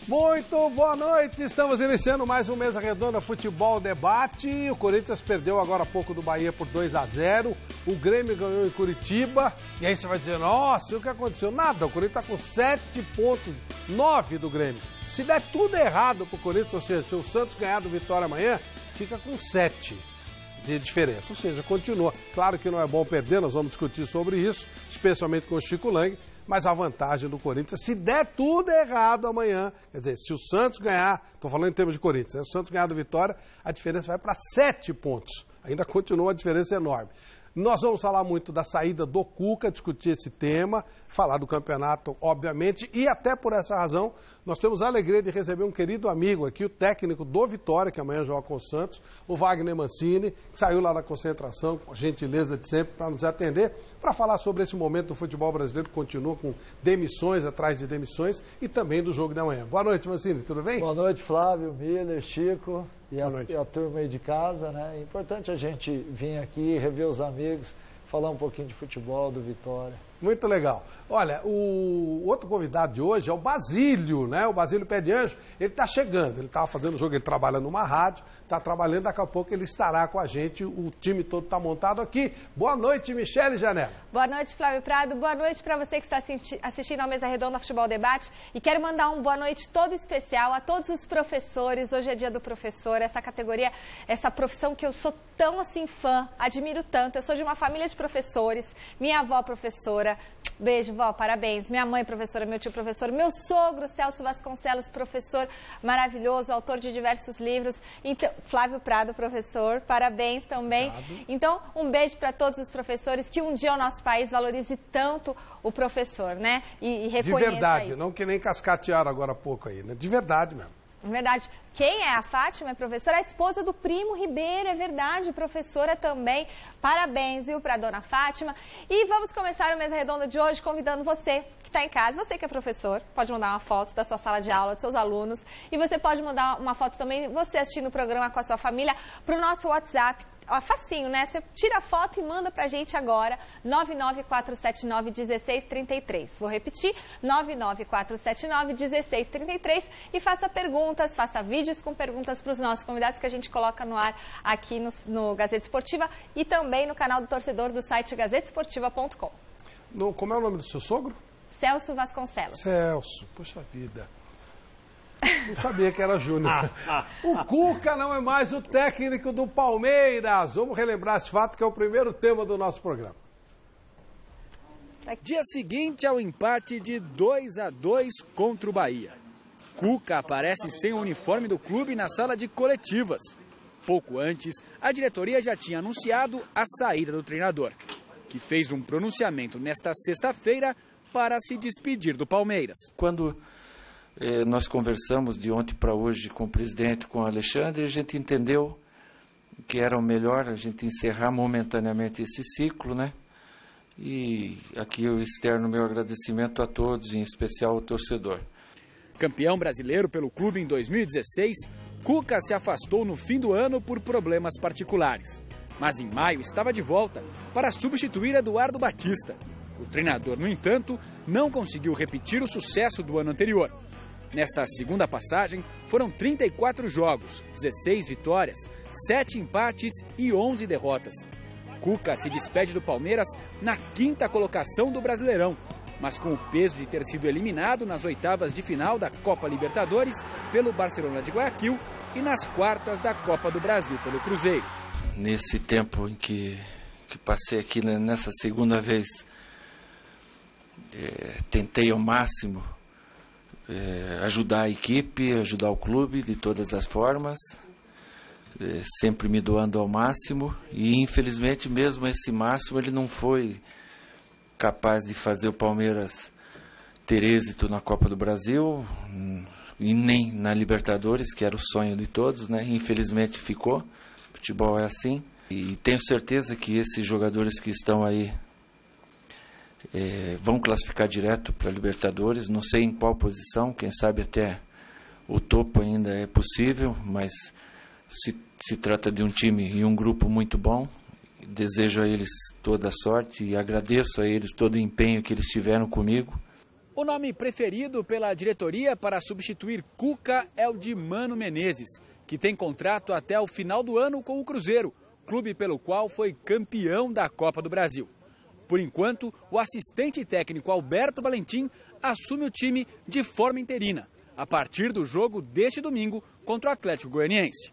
Muito boa noite, estamos iniciando mais um Mesa Redonda Futebol Debate. O Corinthians perdeu agora há pouco do Bahia por 2-0, o Grêmio ganhou em Curitiba, e aí você vai dizer, nossa, o que aconteceu? Nada, o Corinthians está com 7 pontos, 9 do Grêmio. Se der tudo errado pro Corinthians, ou seja, se o Santos ganhar do Vitória amanhã, fica com 7 de diferença, ou seja, continua. Claro que não é bom perder, nós vamos discutir sobre isso, especialmente com o Chico Lang, mas a vantagem do Corinthians, se der tudo errado amanhã, quer dizer, se o Santos ganhar, estou falando em termos de Corinthians, se o Santos ganhar do Vitória, a diferença vai para 7 pontos. Ainda continua a diferença enorme. Nós vamos falar muito da saída do Cuca, discutir esse tema, falar do campeonato, obviamente, e até por essa razão, nós temos a alegria de receber um querido amigo aqui, o técnico do Vitória, que amanhã joga com o Santos, o Wagner Mancini, que saiu lá da concentração, com a gentileza de sempre, para nos atender, para falar sobre esse momento do futebol brasileiro, que continua com demissões atrás de demissões, e também do jogo de amanhã. Boa noite, Mancini, tudo bem? Boa noite, Flávio, Miller, Chico e a turma aí de casa, né? É importante a gente vir aqui, rever os amigos, falar um pouquinho de futebol, do Vitória. Muito legal. Olha, o outro convidado de hoje é o Basílio, né? O Basílio Pé de Anjo. Ele está chegando, ele estava fazendo o jogo, ele trabalha numa rádio, está trabalhando, daqui a pouco ele estará com a gente, o time todo está montado aqui. Boa noite, Michele Janela. Boa noite, Flávio Prado. Boa noite para você que está assistindo ao Mesa Redonda Futebol Debate. E quero mandar um boa noite todo especial a todos os professores. Hoje é dia do professor, essa categoria, essa profissão que eu sou tão assim fã, admiro tanto. Eu sou de uma família de professores, minha avó professora. Beijo, vó, parabéns. Minha mãe professora, meu tio professor, meu sogro Celso Vasconcelos, professor maravilhoso, autor de diversos livros. Então, Flávio Prado, professor, parabéns também. Obrigado. Então, um beijo para todos os professores, que um dia o nosso país valorize tanto o professor, né? E reconheça de verdade, isso. Não que nem cascatearam agora há pouco aí, né? De verdade mesmo. Verdade. Quem é a Fátima? É professora, a esposa do Primo Ribeiro, é verdade, professora também. Parabéns, viu, para a dona Fátima. E vamos começar o Mesa Redonda de hoje convidando você que está em casa, você que é professor, pode mandar uma foto da sua sala de aula, dos seus alunos. E você pode mandar uma foto também, você assistindo o programa com a sua família, para o nosso WhatsApp. Ó, facinho, né? Você tira a foto e manda pra gente agora, 99479-1633. Vou repetir, 99479-1633 e faça perguntas, faça vídeos com perguntas para os nossos convidados que a gente coloca no ar aqui no Gazeta Esportiva e também no canal do torcedor do site gazetesportiva.com. Como é o nome do seu sogro? Celso Vasconcelos. Celso, poxa vida. Não sabia que era Júnior. O Cuca não é mais o técnico do Palmeiras. Vamos relembrar esse fato, que é o primeiro tema do nosso programa. Dia seguinte ao empate de 2-2 contra o Bahia. Cuca aparece sem o uniforme do clube na sala de coletivas. Pouco antes, a diretoria já tinha anunciado a saída do treinador, que fez um pronunciamento nesta sexta-feira para se despedir do Palmeiras. Quando nós conversamos de ontem para hoje com o presidente, com o Alexandre, a gente entendeu que era o melhor a gente encerrar momentaneamente esse ciclo, né? E aqui eu externo meu agradecimento a todos, em especial ao torcedor. Campeão brasileiro pelo clube em 2016, Cuca se afastou no fim do ano por problemas particulares. Mas em maio estava de volta para substituir Eduardo Batista. O treinador, no entanto, não conseguiu repetir o sucesso do ano anterior. Nesta segunda passagem, foram 34 jogos, 16 vitórias, 7 empates e 11 derrotas. Cuca se despede do Palmeiras na 5ª colocação do Brasileirão, mas com o peso de ter sido eliminado nas oitavas de final da Copa Libertadores pelo Barcelona de Guayaquil e nas quartas da Copa do Brasil pelo Cruzeiro. Nesse tempo em que passei aqui, nessa segunda vez, tentei ao máximo ajudar a equipe, ajudar o clube de todas as formas, sempre me doando ao máximo, e infelizmente mesmo esse máximo ele não foi capaz de fazer o Palmeiras ter êxito na Copa do Brasil e nem na Libertadores, que era o sonho de todos, né? Infelizmente ficou. Futebol é assim, e tenho certeza que esses jogadores que estão aí vão classificar direto para a Libertadores, não sei em qual posição, quem sabe até o topo ainda é possível, mas se trata de um time e um grupo muito bom. Desejo a eles toda a sorte e agradeço a eles todo o empenho que eles tiveram comigo. O nome preferido pela diretoria para substituir Cuca é o de Mano Menezes, que tem contrato até o final do ano com o Cruzeiro, clube pelo qual foi campeão da Copa do Brasil. Por enquanto, o assistente técnico Alberto Valentim assume o time de forma interina, a partir do jogo deste domingo contra o Atlético Goianiense.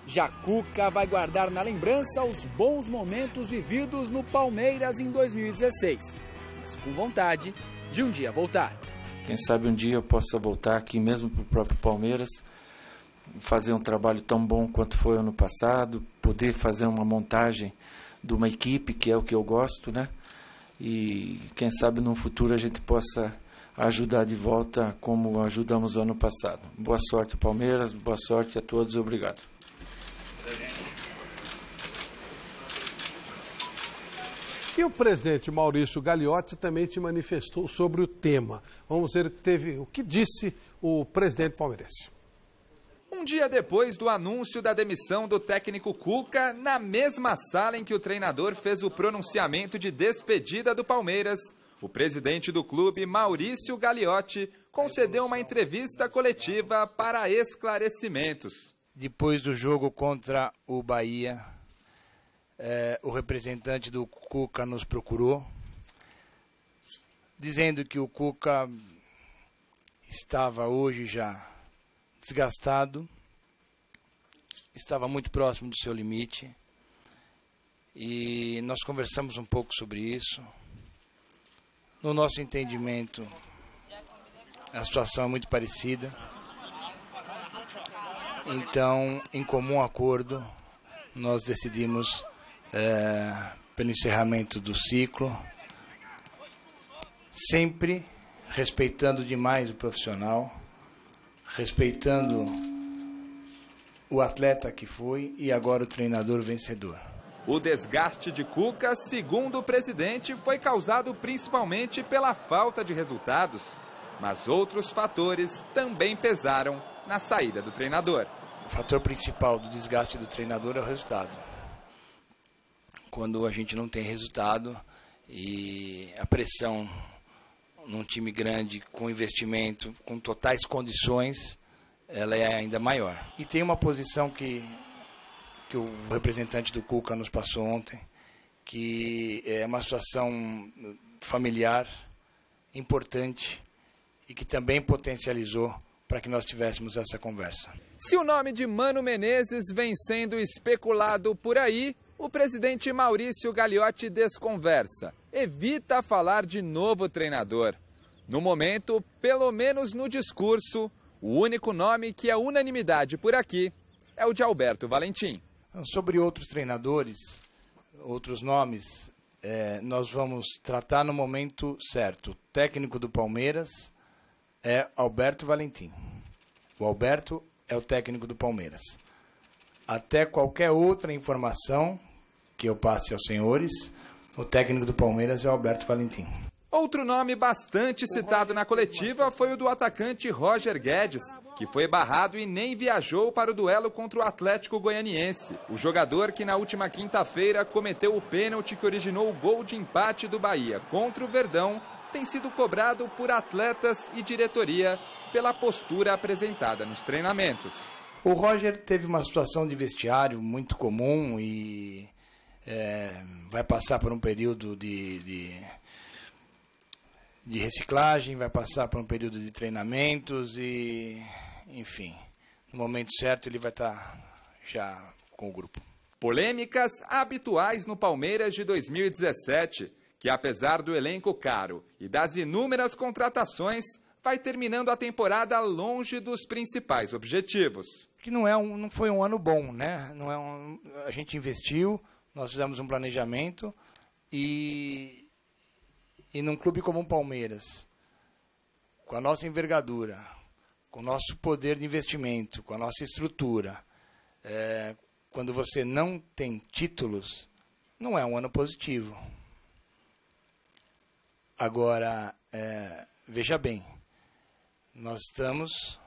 Já Cuca vai guardar na lembrança os bons momentos vividos no Palmeiras em 2016, mas com vontade de um dia voltar. Quem sabe um dia eu possa voltar aqui mesmo para o próprio Palmeiras, fazer um trabalho tão bom quanto foi ano passado, poder fazer uma montagem de uma equipe, que é o que eu gosto, né? E quem sabe no futuro a gente possa ajudar de volta como ajudamos ano passado. Boa sorte, Palmeiras, boa sorte a todos, obrigado. E o presidente Maurício Gagliotti também se manifestou sobre o tema. Vamos ver o que disse o presidente palmeirense. Um dia depois do anúncio da demissão do técnico Cuca, na mesma sala em que o treinador fez o pronunciamento de despedida do Palmeiras, o presidente do clube, Maurício Gagliotti, concedeu uma entrevista coletiva para esclarecimentos. Depois do jogo contra o Bahia, o representante do Cuca nos procurou, dizendo que o Cuca estava hoje já desgastado, estava muito próximo do seu limite, e nós conversamos um pouco sobre isso. No nosso entendimento, a situação é muito parecida, então, em comum acordo, nós decidimos pelo encerramento do ciclo, sempre respeitando demais o profissional, respeitando o atleta que foi e agora o treinador vencedor. O desgaste de Cuca, segundo o presidente, foi causado principalmente pela falta de resultados, mas outros fatores também pesaram na saída do treinador. O fator principal do desgaste do treinador é o resultado. Quando a gente não tem resultado e a pressão num time grande, com investimento, com totais condições, ela é ainda maior. E tem uma posição que o representante do Cuca nos passou ontem, que é uma situação familiar importante e que também potencializou para que nós tivéssemos essa conversa. Se o nome de Mano Menezes vem sendo especulado por aí, o presidente Maurício Gagliotti desconversa, evita falar de novo treinador. No momento, pelo menos no discurso, o único nome que é unanimidade por aqui é o de Alberto Valentim. Sobre outros treinadores, outros nomes, nós vamos tratar no momento certo. O técnico do Palmeiras é Alberto Valentim. O Alberto é o técnico do Palmeiras. Até qualquer outra informação que eu passe aos senhores, o técnico do Palmeiras é o Alberto Valentim. Outro nome bastante citado na coletiva foi o do atacante Roger Guedes, que foi barrado e nem viajou para o duelo contra o Atlético Goianiense. O jogador que na última quinta-feira cometeu o pênalti que originou o gol de empate do Bahia contra o Verdão tem sido cobrado por atletas e diretoria pela postura apresentada nos treinamentos. O Roger teve uma situação de vestiário muito comum e vai passar por um período de reciclagem, vai passar por um período de treinamentos e, enfim, no momento certo ele vai estar já com o grupo. Polêmicas habituais no Palmeiras de 2017, que apesar do elenco caro e das inúmeras contratações, vai terminando a temporada longe dos principais objetivos. Que não foi um ano bom, né? A gente investiu, nós fizemos um planejamento e num clube como o Palmeiras, com a nossa envergadura, com o nosso poder de investimento, com a nossa estrutura, quando você não tem títulos, não é um ano positivo. Agora, veja bem, nós estamos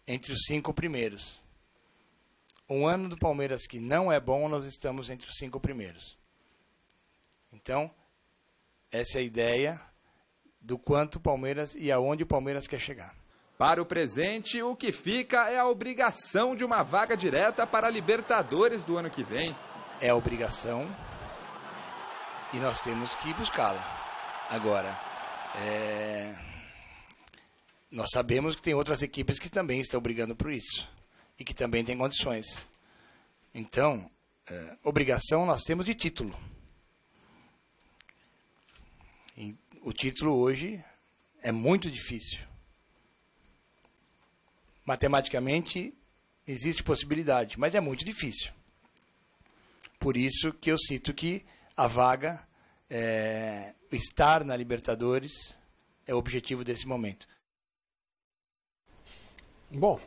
entre os 5 primeiros. Um ano do Palmeiras que não é bom, nós estamos entre os 5 primeiros. Então, essa é a ideia do quanto o Palmeiras e aonde o Palmeiras quer chegar. Para o presente, o que fica é a obrigação de uma vaga direta para a Libertadores do ano que vem. É a obrigação e nós temos que buscá-la. Agora, nós sabemos que tem outras equipes que também estão brigando por isso e que também têm condições. Então, obrigação nós temos de título. E o título hoje é muito difícil. Matematicamente, existe possibilidade, mas é muito difícil. Por isso que eu cito que a vaga, estar na Libertadores, é o objetivo desse momento. Bom,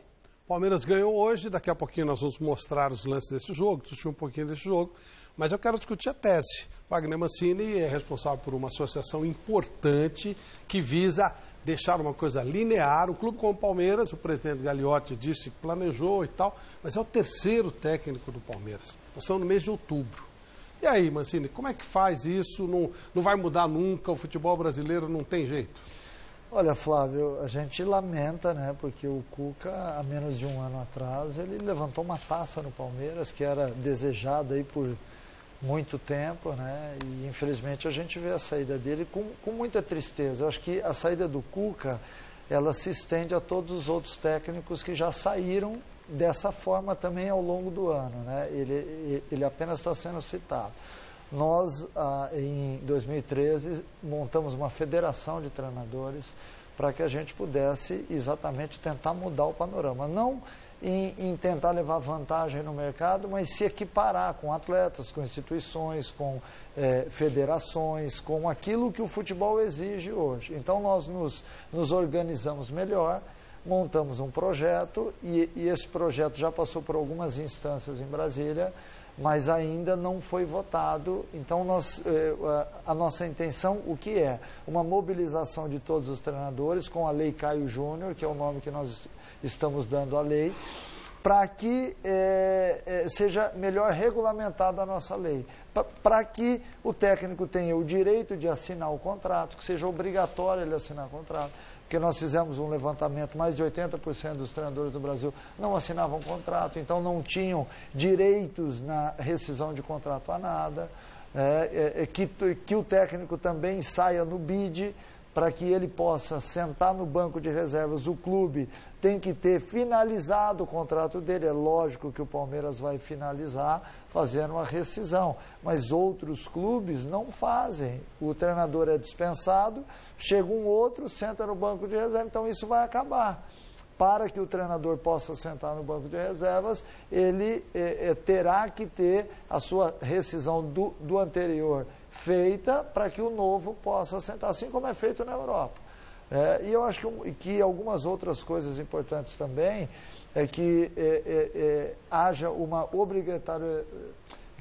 o Palmeiras ganhou hoje, daqui a pouquinho nós vamos mostrar os lances desse jogo, discutir um pouquinho desse jogo, mas eu quero discutir a tese. Wagner Mancini é responsável por uma associação importante que visa deixar uma coisa linear. O clube como o Palmeiras, o presidente Gagliotti disse que planejou e tal, mas é o terceiro técnico do Palmeiras. Nós estamos no mês de outubro. E aí, Mancini, como é que faz isso? Não vai mudar nunca, o futebol brasileiro não tem jeito? Olha, Flávio, a gente lamenta, né, porque o Cuca, há menos de um ano atrás, ele levantou uma taça no Palmeiras que era desejada aí por muito tempo, né, e infelizmente a gente vê a saída dele com muita tristeza. Eu acho que a saída do Cuca, ela se estende a todos os outros técnicos que já saíram dessa forma também ao longo do ano, né, ele apenas está sendo citado. Nós, em 2013, montamos uma federação de treinadores para que a gente pudesse exatamente tentar mudar o panorama. Não em tentar levar vantagem no mercado, mas se equiparar com atletas, com instituições, com federações, com aquilo que o futebol exige hoje. Então nós nos organizamos melhor, montamos um projeto e esse projeto já passou por algumas instâncias em Brasília, mas ainda não foi votado. Então a nossa intenção, o que é? Uma mobilização de todos os treinadores com a Lei Caio Júnior, que é o nome que nós estamos dando à lei, para que seja melhor regulamentada a nossa lei, para que o técnico tenha o direito de assinar o contrato, que seja obrigatório ele assinar o contrato, porque nós fizemos um levantamento, mais de 80% dos treinadores do Brasil não assinavam contrato, então não tinham direitos na rescisão de contrato a nada, que o técnico também saia no bid, para que ele possa sentar no banco de reservas. O clube tem que ter finalizado o contrato dele. É lógico que o Palmeiras vai finalizar fazendo uma rescisão, mas outros clubes não fazem. O treinador é dispensado, chega um outro, senta no banco de reserva, então isso vai acabar. Para que o treinador possa sentar no banco de reservas, ele terá que ter a sua rescisão do anterior feita para que o novo possa sentar, assim como é feito na Europa. E eu acho que algumas outras coisas importantes também é que haja uma obrigatória,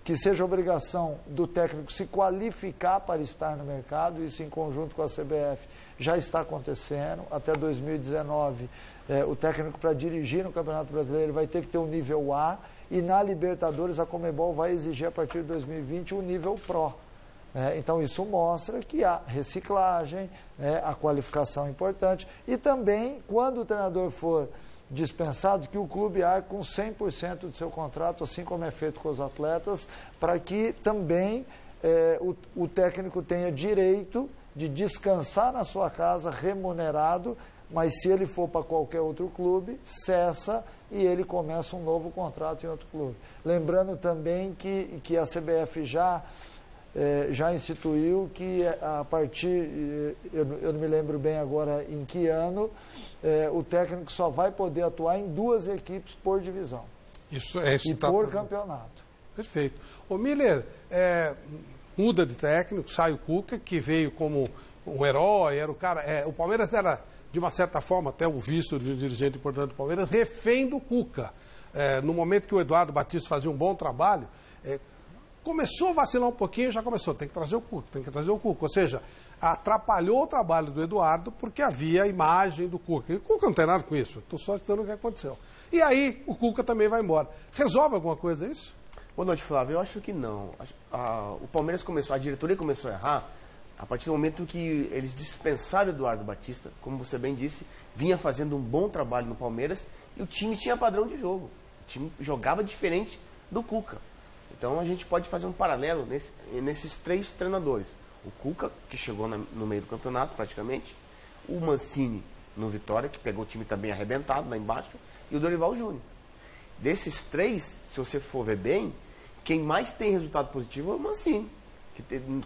que seja obrigação do técnico se qualificar para estar no mercado. Isso em conjunto com a CBF já está acontecendo. Até 2019, o técnico para dirigir no Campeonato Brasileiro vai ter que ter um nível A, e na Libertadores a Conmebol vai exigir a partir de 2020 um nível Pro. Então isso mostra que há reciclagem, a qualificação é importante, e também quando o treinador for dispensado, que o clube arque com 100% do seu contrato, assim como é feito com os atletas, para que também o técnico tenha direito de descansar na sua casa remunerado, mas se ele for para qualquer outro clube, cessa e ele começa um novo contrato em outro clube. Lembrando também que a CBF já instituiu que a partir, eu não me lembro bem agora em que ano, o técnico só vai poder atuar em 2 equipes por divisão. Isso por campeonato. Perfeito. Ô Miller, muda de técnico, sai o Cuca, que veio como um herói, era o cara. O Palmeiras era, de uma certa forma, até o vice do dirigente importante do Palmeiras, refém do Cuca. No momento que o Eduardo Batista fazia um bom trabalho, começou a vacilar um pouquinho, já começou, tem que trazer o Cuca. Ou seja, atrapalhou o trabalho do Eduardo porque havia a imagem do Cuca. E o Cuca não tem nada com isso, estou só citando o que aconteceu. E aí o Cuca também vai embora. Resolve alguma coisa isso? Boa noite, Flávio. Eu acho que não. O Palmeiras a diretoria começou a errar A partir do momento que eles dispensaram o Eduardo Batista, como você bem disse, vinha fazendo um bom trabalho no Palmeiras e o time tinha padrão de jogo. O time jogava diferente do Cuca. Então a gente pode fazer um paralelo nesses 3 treinadores. O Cuca, que chegou no meio do campeonato praticamente, o Mancini no Vitória, que pegou o time também arrebentado lá embaixo, e o Dorival Júnior. Desses 3, se você for ver bem, quem mais tem resultado positivo é o Mancini.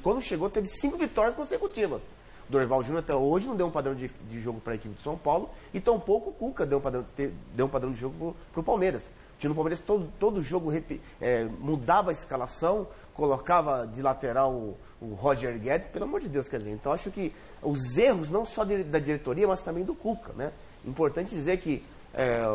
Quando chegou, teve 5 vitórias consecutivas. O Dorival Júnior até hoje não deu um padrão de jogo para a equipe de São Paulo e tampouco o Cuca deu um padrão de jogo para o Palmeiras. O time do Palmeiras, todo jogo mudava a escalação, colocava de lateral o Roger Guedes, pelo amor de Deus, quer dizer. Então acho que os erros não só da diretoria, mas também do Cuca, né? Importante dizer que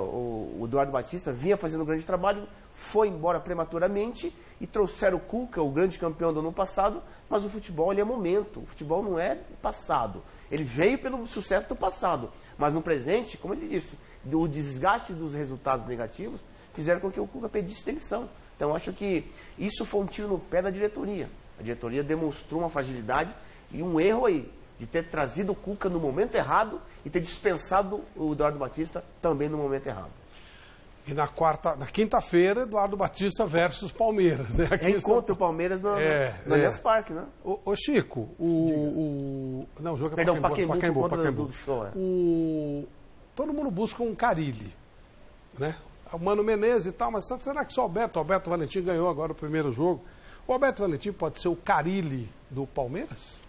o Eduardo Batista vinha fazendo um grande trabalho, foi embora prematuramente e trouxeram o Cuca, o grande campeão do ano passado, mas o futebol ele é momento, o futebol não é passado. Ele veio pelo sucesso do passado, mas no presente, como ele disse, o desgaste dos resultados negativos fizeram com que o Cuca pedisse demissão. Então acho que isso foi um tiro no pé da diretoria. A diretoria demonstrou uma fragilidade e um erro aí, de ter trazido o Cuca no momento errado e ter dispensado o Eduardo Batista também no momento errado. E na quinta-feira, Eduardo Batista versus Palmeiras, né? Encontra o Palmeiras no Allianz Parque, né? Ô Chico, não, o jogo é Pacaembu. Do show, todo mundo busca um Carille, né? O Mano Menezes e tal, mas será que só o Alberto Valentim ganhou agora o primeiro jogo? O Alberto Valentim pode ser o Carille do Palmeiras?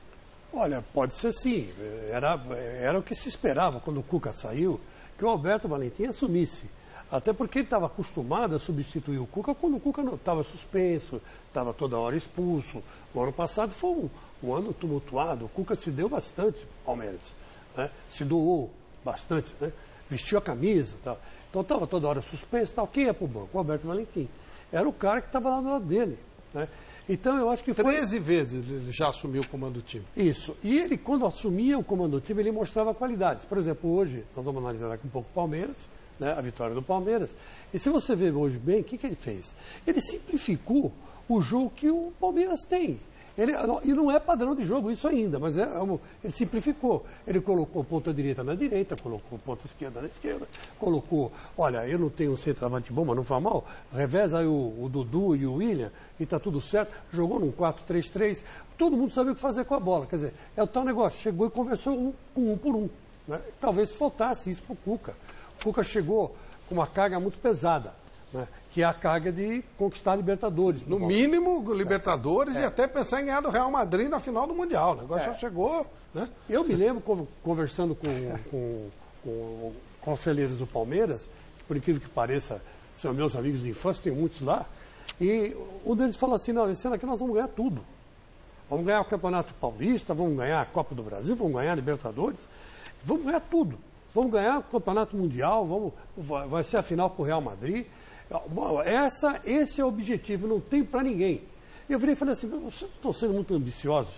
Olha, pode ser sim. Era o que se esperava quando o Cuca saiu, que o Alberto Valentim assumisse. Até porque ele estava acostumado a substituir o Cuca quando o Cuca não estava suspenso, estava toda hora expulso. O ano passado foi um ano tumultuado. O Cuca se deu bastante para o Palmeiras, né? Se doou bastante, né? Vestiu a camisa e tal. Então estava toda hora suspenso. Tal. Quem ia para o banco? O Alberto Valentim. Era o cara que estava lá do lado dele, né? Então eu acho que 13 vezes ele já assumiu o comando do time. Isso. E ele, quando assumia o comando do time, ele mostrava qualidades. Por exemplo, hoje, nós vamos analisar aqui um pouco o Palmeiras, né, a vitória do Palmeiras. E se você ver hoje bem, o que ele fez? Ele simplificou o jogo que o Palmeiras tem. E não é padrão de jogo isso ainda, mas ele simplificou. Ele colocou ponta direita na direita, colocou ponta esquerda na esquerda, colocou, olha, eu não tenho um centroavante bom, mas não faz mal, reveza aí o Dudu e o William, e está tudo certo, jogou num 4-3-3, todo mundo sabia o que fazer com a bola, quer dizer, é o tal negócio, chegou e conversou um por um. Né? Talvez faltasse isso para o Cuca. O Cuca chegou com uma carga muito pesada, né? Que é a carga de conquistar a Libertadores. No mínimo, Libertadores e até pensar em ganhar do Real Madrid na final do Mundial. O negócio já chegou, né? Eu me lembro, conversando com conselheiros do Palmeiras, por incrível que pareça, são meus amigos de infância, tem muitos lá, e um deles falou assim, não, esse ano aqui nós vamos ganhar tudo. Vamos ganhar o Campeonato Paulista, vamos ganhar a Copa do Brasil, vamos ganhar a Libertadores, vamos ganhar tudo. Vamos ganhar o Campeonato Mundial, vai ser a final com o Real Madrid. Esse é o objetivo, não tem para ninguém. Eu virei e falei assim, vocês estão sendo muito ambiciosos,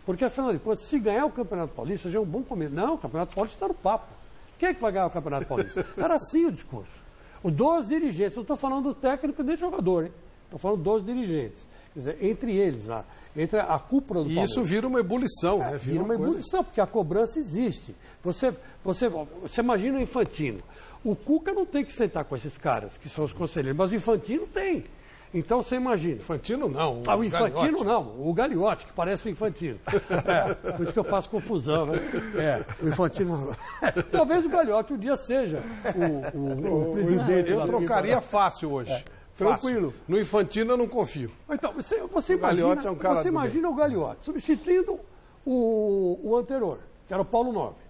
porque afinal de contas, se ganhar o Campeonato Paulista já é um bom começo. Não, o Campeonato Paulista está no papo. Quem é que vai ganhar o Campeonato Paulista? Era assim o discurso. Dos dirigentes, não estou falando do técnico nem do jogador, hein? Estou falando dos dirigentes. Quer dizer, entre eles, entre a cúpula do Palmeiras. E isso vira uma ebulição, né? Vira uma ebulição, porque a cobrança existe. Você imagina o Infantino. O Cuca não tem que sentar com esses caras, que são os conselheiros, mas o Infantino tem. Então você imagina. Infantino não. O Infantino Gagliotti. Não, o Gagliotti, que parece o Infantino. Por isso que eu faço confusão, né? O Infantino. Talvez o Gagliotti um dia seja o presidente. Eu trocaria fácil hoje. Tranquilo. Fácil. No Infantino eu não confio. Então, você imagina, é um cara imagina o Gagliotti substituindo o anterior, que era o Paulo Nobre,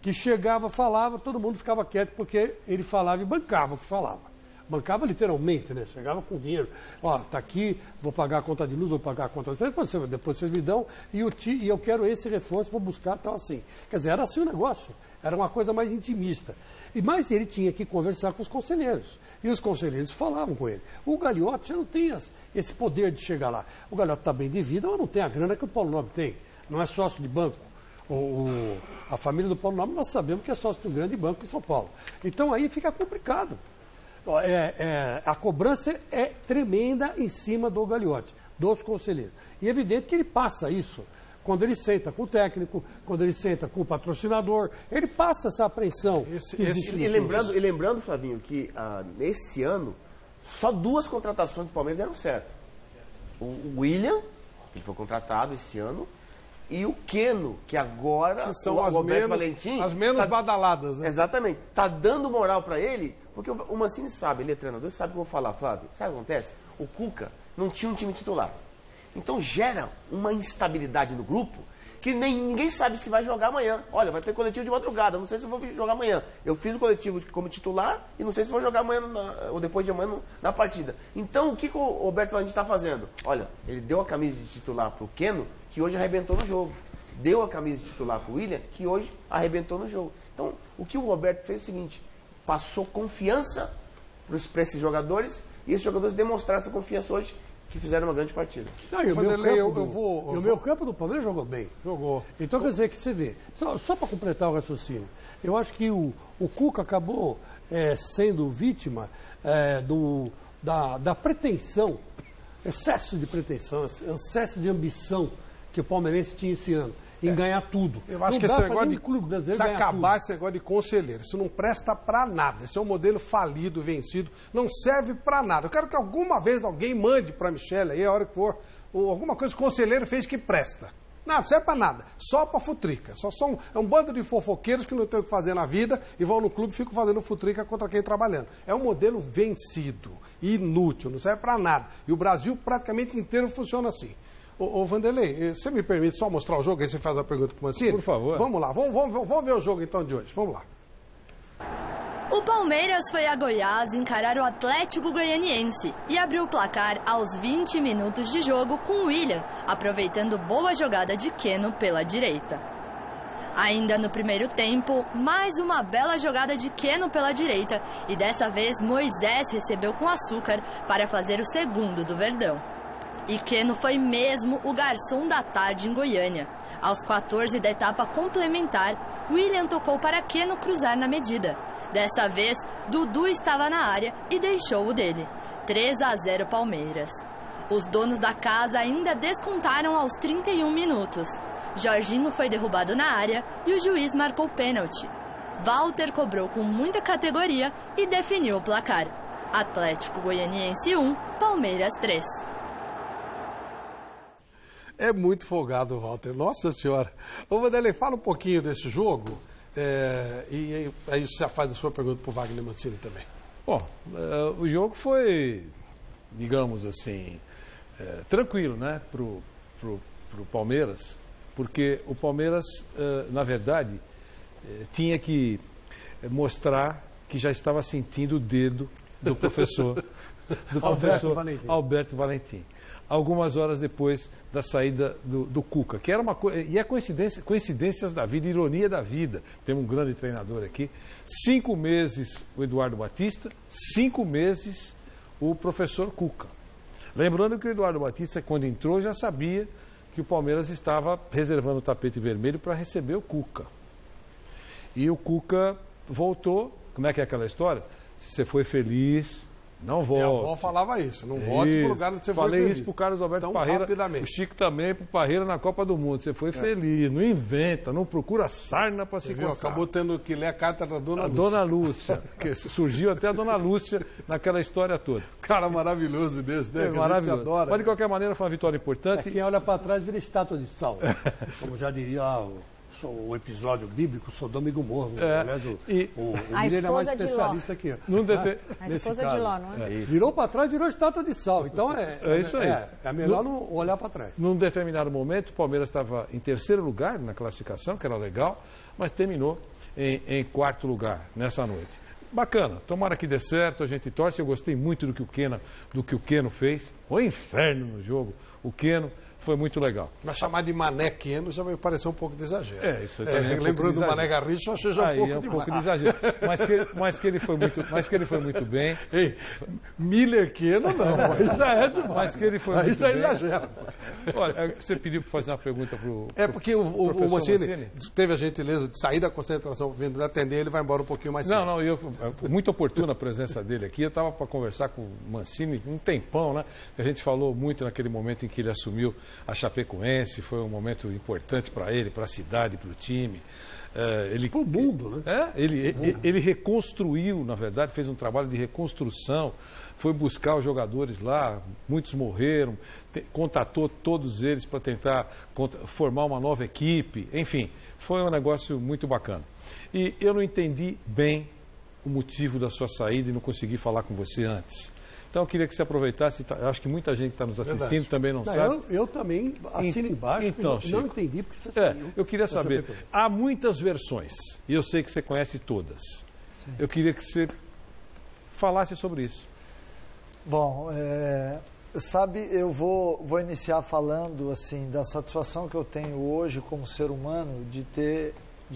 que chegava, falava, todo mundo ficava quieto porque ele falava e bancava o que falava. Bancava literalmente, né? Chegava com dinheiro. Ó, tá aqui, vou pagar a conta de luz, vou pagar a conta de luz, depois vocês me dão e eu quero esse reforço, vou buscar tal assim. Quer dizer, era assim o negócio. Era uma coisa mais intimista. Mas ele tinha que conversar com os conselheiros. E os conselheiros falavam com ele. O Gagliotti já não tem esse poder de chegar lá. O Gagliotti está bem de vida, mas não tem a grana que o Paulo Nobre tem. Não é sócio de banco. A família do Paulo Nobre, nós sabemos que é sócio de um grande banco em São Paulo. Então aí fica complicado. A cobrança é tremenda em cima do Gagliotti, dos conselheiros. E é evidente que ele passa isso quando ele senta com o técnico, quando ele senta com o patrocinador, ele passa essa apreensão. E lembrando, Flavinho, que nesse ano, só 2 contratações do Palmeiras deram certo. O William, ele foi contratado esse ano, e o Keno, que agora que são o Roberto Valentim... As menos badaladas, né? Exatamente. Tá dando moral para ele, porque o Mancini sabe, ele é treinador, sabe o que eu vou falar, Flávio. Sabe o que acontece? O Cuca não tinha um time titular. Então gera uma instabilidade no grupo que ninguém sabe se vai jogar amanhã. Olha, vai ter coletivo de madrugada, não sei se eu vou jogar amanhã. Eu fiz o coletivo como titular e não sei se vou jogar amanhã ou depois de amanhã na partida. Então o que o Roberto Valentim está fazendo? Olha, ele deu a camisa de titular para o Keno, que hoje arrebentou no jogo. Deu a camisa de titular para o William, que hoje arrebentou no jogo. Então o que o Roberto fez é o seguinte, passou confiança para esses jogadores e esses jogadores demonstraram essa confiança hoje, que fizeram uma grande partida. Não, e o meu campo do Palmeiras jogou bem. Jogou. Então quer dizer que você vê, só para completar o raciocínio, eu acho que o Cuca acabou sendo vítima da pretensão, excesso de pretensão, excesso de ambição que o palmeirense tinha esse ano. Em ganhar tudo. Eu acho que esse negócio de clube brasileiro acabar esse negócio de conselheiro. Isso não presta para nada. Esse é um modelo falido, vencido. Não serve para nada. Eu quero que alguma vez alguém mande para a Michelle aí, a hora que for, ou alguma coisa que o conselheiro fez que presta. Não serve para nada. Só para futrica. É um bando de fofoqueiros que não tem o que fazer na vida e vão no clube e ficam fazendo futrica contra quem trabalhando. É um modelo vencido, inútil, não serve para nada. E o Brasil praticamente inteiro funciona assim. Ô Vanderlei, você me permite só mostrar o jogo, aí você faz a pergunta para o Mancini? Por favor. Vamos lá, vamos ver o jogo então de hoje, vamos lá. O Palmeiras foi a Goiás encarar o Atlético Goianiense e abriu o placar aos 20 minutos de jogo com o William, aproveitando boa jogada de Keno pela direita. Ainda no primeiro tempo, mais uma bela jogada de Keno pela direita e dessa vez Moisés recebeu com açúcar para fazer o segundo do Verdão. E Keno foi mesmo o garçom da tarde em Goiânia. Aos 14 da etapa complementar, William tocou para Keno cruzar na medida. Dessa vez, Dudu estava na área e deixou o dele. 3-0 Palmeiras. Os donos da casa ainda descontaram aos 31 minutos. Jorginho foi derrubado na área e o juiz marcou pênalti. Walter cobrou com muita categoria e definiu o placar. Atlético Goianiense 1, Palmeiras 3. É muito folgado o Walter, nossa senhora. Ô Vanderlei, fala um pouquinho desse jogo e aí você já faz a sua pergunta para o Wagner Mancini também. Bom, o jogo foi, digamos assim, tranquilo, né, pro Palmeiras, porque o Palmeiras, na verdade, tinha que mostrar que já estava sentindo o dedo do professor, Alberto Valentim. Algumas horas depois da saída do Cuca, que era uma coisa, e é coincidências da vida, ironia da vida. Temos um grande treinador aqui. 5 meses o Eduardo Batista, 5 meses o professor Cuca. Lembrando que o Eduardo Batista, quando entrou, já sabia que o Palmeiras estava reservando o tapete vermelho para receber o Cuca. E o Cuca voltou. Como é que é aquela história? Se você foi feliz, não volte. Minha avó falava isso, não volte para o lugar onde você foi feliz. Falei isso para o Carlos Alberto Parreira, o Chico também para o Parreira na Copa do Mundo. Você foi feliz, não inventa, não procura sarna para se coçar. Acabou tendo que ler a carta da Dona Lúcia. Dona Lúcia, que surgiu até a Dona Lúcia naquela história toda. Cara maravilhoso desse, né? Maravilhoso. Adora, mas de qualquer maneira foi uma vitória importante. Quem olha para trás vira estátua de sal. Como já diria o episódio bíblico Sodoma e Gomorra. Aliás, o Miller é mais especialista que eu. A esposa de Ló, não é? Virou para trás, virou estátua de sal. Então é isso aí. É melhor não olhar para trás. Num determinado momento, o Palmeiras estava em terceiro lugar na classificação, que era legal, mas terminou em quarto lugar nessa noite. Bacana, tomara que dê certo, a gente torce. Eu gostei muito do que o Keno fez. O inferno no jogo, o Keno. Foi muito legal. Mas chamar de Mané Keno já me pareceu um pouco de exagero. Isso também lembrando do Mané Garrincha, eu achei já um pouco de exagero. Mas que ele foi muito bem. Ei, Miller Keno não, aí já é demais. Mas que ele foi aí muito já bem. Exagero. Olha, você pediu para fazer uma pergunta para o porque o Mancini teve a gentileza de sair da concentração, vindo de atender, ele vai embora um pouquinho mais cedo. Muito oportuna a presença dele aqui. Eu estava para conversar com o Mancini um tempão, né? A gente falou muito naquele momento em que ele assumiu a Chapecoense, foi um momento importante para ele, para a cidade, para o time. Para o mundo, né? Ele reconstruiu, na verdade, fez um trabalho de reconstrução, foi buscar os jogadores lá, muitos morreram, contatou todos eles para tentar formar uma nova equipe, enfim, foi um negócio muito bacana. E eu não entendi bem o motivo da sua saída e não consegui falar com você antes. Então eu queria que você aproveitasse, eu acho que muita gente que está nos assistindo também não sabe. Eu também assino embaixo, então, não entendi porque você saiu. Eu queria saber, há muitas versões, e eu sei que você conhece todas. Sim. Eu queria que você falasse sobre isso. Bom, sabe, eu vou iniciar falando assim da satisfação que eu tenho hoje como ser humano de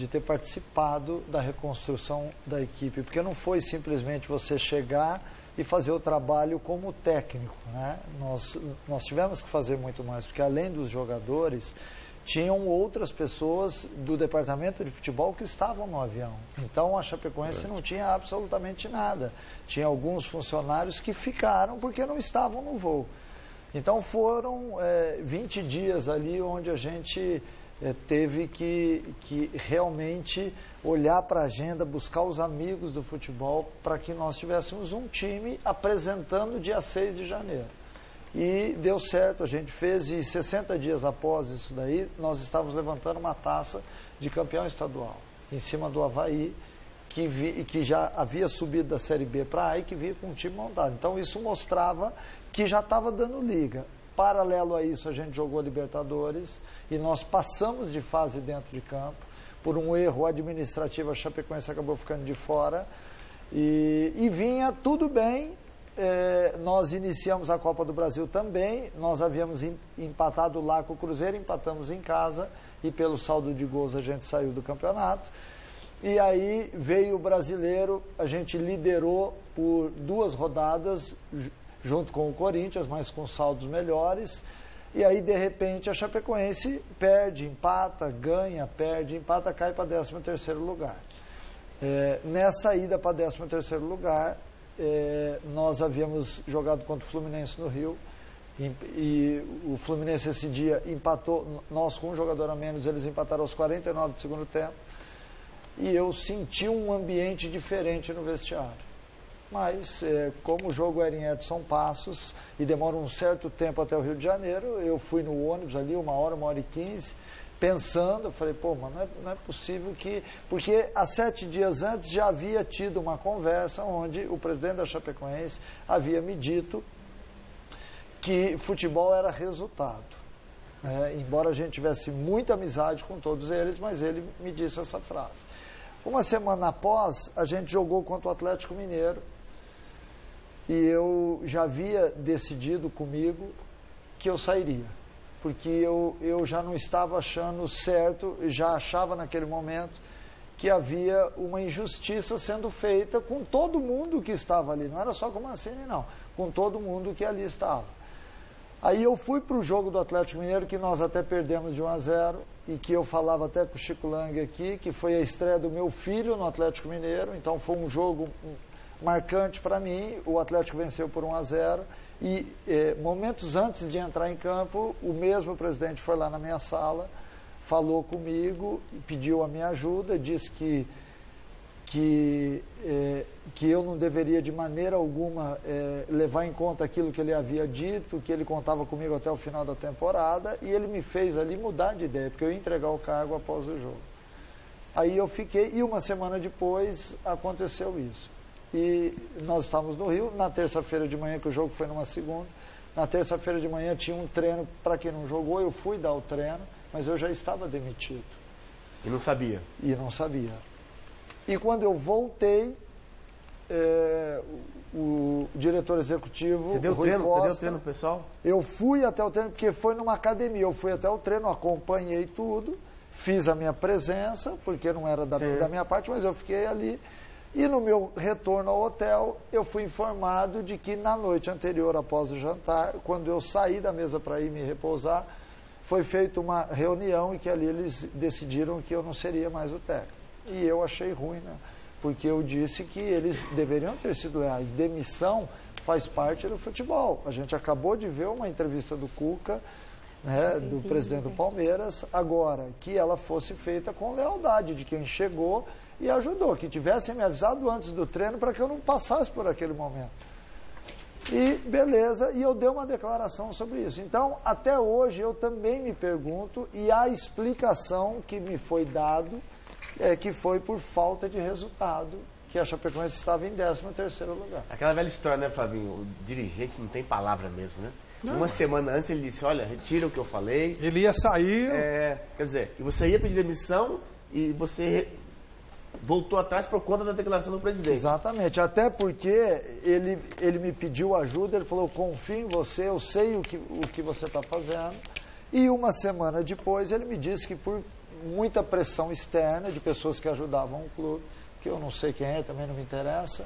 ter participado da reconstrução da equipe, porque não foi simplesmente você chegar e fazer o trabalho como técnico, né? Nós tivemos que fazer muito mais, porque além dos jogadores, tinham outras pessoas do departamento de futebol que estavam no avião. Então a Chapecoense não tinha absolutamente nada. Tinha alguns funcionários que ficaram porque não estavam no voo. Então foram 20 dias ali onde a gente teve que realmente olhar para a agenda, buscar os amigos do futebol para que nós tivéssemos um time apresentando dia 6 de janeiro. E deu certo, a gente fez, e 60 dias após isso daí, nós estávamos levantando uma taça de campeão estadual, em cima do Avaí, que já havia subido da Série B para A e que vinha com um time montado. Então isso mostrava que já estava dando liga. Paralelo a isso, a gente jogou Libertadores e nós passamos de fase dentro de campo. Por um erro administrativo, a Chapecoense acabou ficando de fora. E vinha tudo bem. Nós iniciamos a Copa do Brasil também. Nós havíamos empatado lá com o Cruzeiro, empatamos em casa. E pelo saldo de gols a gente saiu do campeonato. E aí veio o Brasileiro, a gente liderou por 2 rodadas, junto com o Corinthians, mas com saldos melhores, e aí de repente a Chapecoense perde, empata, ganha, perde, empata, cai para 13º lugar. Nessa ida para 13º lugar, nós havíamos jogado contra o Fluminense no Rio, e o Fluminense esse dia empatou, nós com um jogador a menos, eles empataram aos 49 do segundo tempo, e eu senti um ambiente diferente no vestiário. Mas, como o jogo era em Edson Passos e demora um certo tempo até o Rio de Janeiro, eu fui no ônibus ali, 1h15, pensando, falei, mas não é possível que... Porque há 7 dias antes já havia tido uma conversa onde o presidente da Chapecoense havia me dito que futebol era resultado. Embora a gente tivesse muita amizade com todos eles, mas ele me disse essa frase. Uma semana após, a gente jogou contra o Atlético Mineiro e eu já havia decidido comigo que eu sairia, porque eu já não estava achando certo, já achava naquele momento que havia uma injustiça sendo feita com todo mundo que estava ali, não era só com o Mancini não, com todo mundo que ali estava. Aí eu fui para o jogo do Atlético Mineiro, que nós até perdemos de 1-0, e que eu falava até com o Chico Lang aqui, que foi a estreia do meu filho no Atlético Mineiro, então foi um jogo marcante para mim, o Atlético venceu por 1-0, e momentos antes de entrar em campo, o mesmo presidente foi lá na minha sala, falou comigo, pediu a minha ajuda, disse que eu não deveria de maneira alguma levar em conta aquilo que ele havia dito, que ele contava comigo até o final da temporada, e ele me fez ali mudar de ideia, porque eu ia entregar o cargo após o jogo. Aí eu fiquei, e uma semana depois aconteceu isso. E nós estávamos no Rio, na terça-feira de manhã, que o jogo foi numa segunda, na terça-feira de manhã tinha um treino, para quem não jogou, eu fui dar o treino, mas eu já estava demitido. E não sabia? E não sabia. E quando eu voltei, o diretor executivo... Você deu treino pessoal? Eu fui até o treino, porque foi numa academia. Eu fui até o treino, acompanhei tudo, fiz a minha presença, porque não era da minha parte, mas eu fiquei ali. E no meu retorno ao hotel, eu fui informado de que na noite anterior, após o jantar, quando eu saí da mesa para ir me repousar, foi feita uma reunião e que ali eles decidiram que eu não seria mais o técnico. E eu achei ruim, né? Porque eu disse que eles deveriam ter sido leais. Demissão faz parte do futebol. A gente acabou de ver uma entrevista do Cuca, né, do presidente do Palmeiras, agora, que ela fosse feita com lealdade de quem chegou e ajudou, que tivessem me avisado antes do treino para que eu não passasse por aquele momento. E beleza, e eu dei uma declaração sobre isso. Então, até hoje, eu também me pergunto, e a explicação que me foi dado é que foi por falta de resultado, que a Chapecoense estava em 13º lugar. Aquela velha história, né, Flavinho? O dirigente não tem palavra mesmo, né? Não. Uma semana antes ele disse, olha, retira o que eu falei. Ele ia sair... Quer dizer, e você ia pedir demissão e você voltou atrás por conta da declaração do presidente. Exatamente, até porque ele me pediu ajuda, ele falou, confio em você, eu sei o que você está fazendo. E uma semana depois ele me disse que por muita pressão externa de pessoas que ajudavam o clube, que eu não sei quem é, também não me interessa,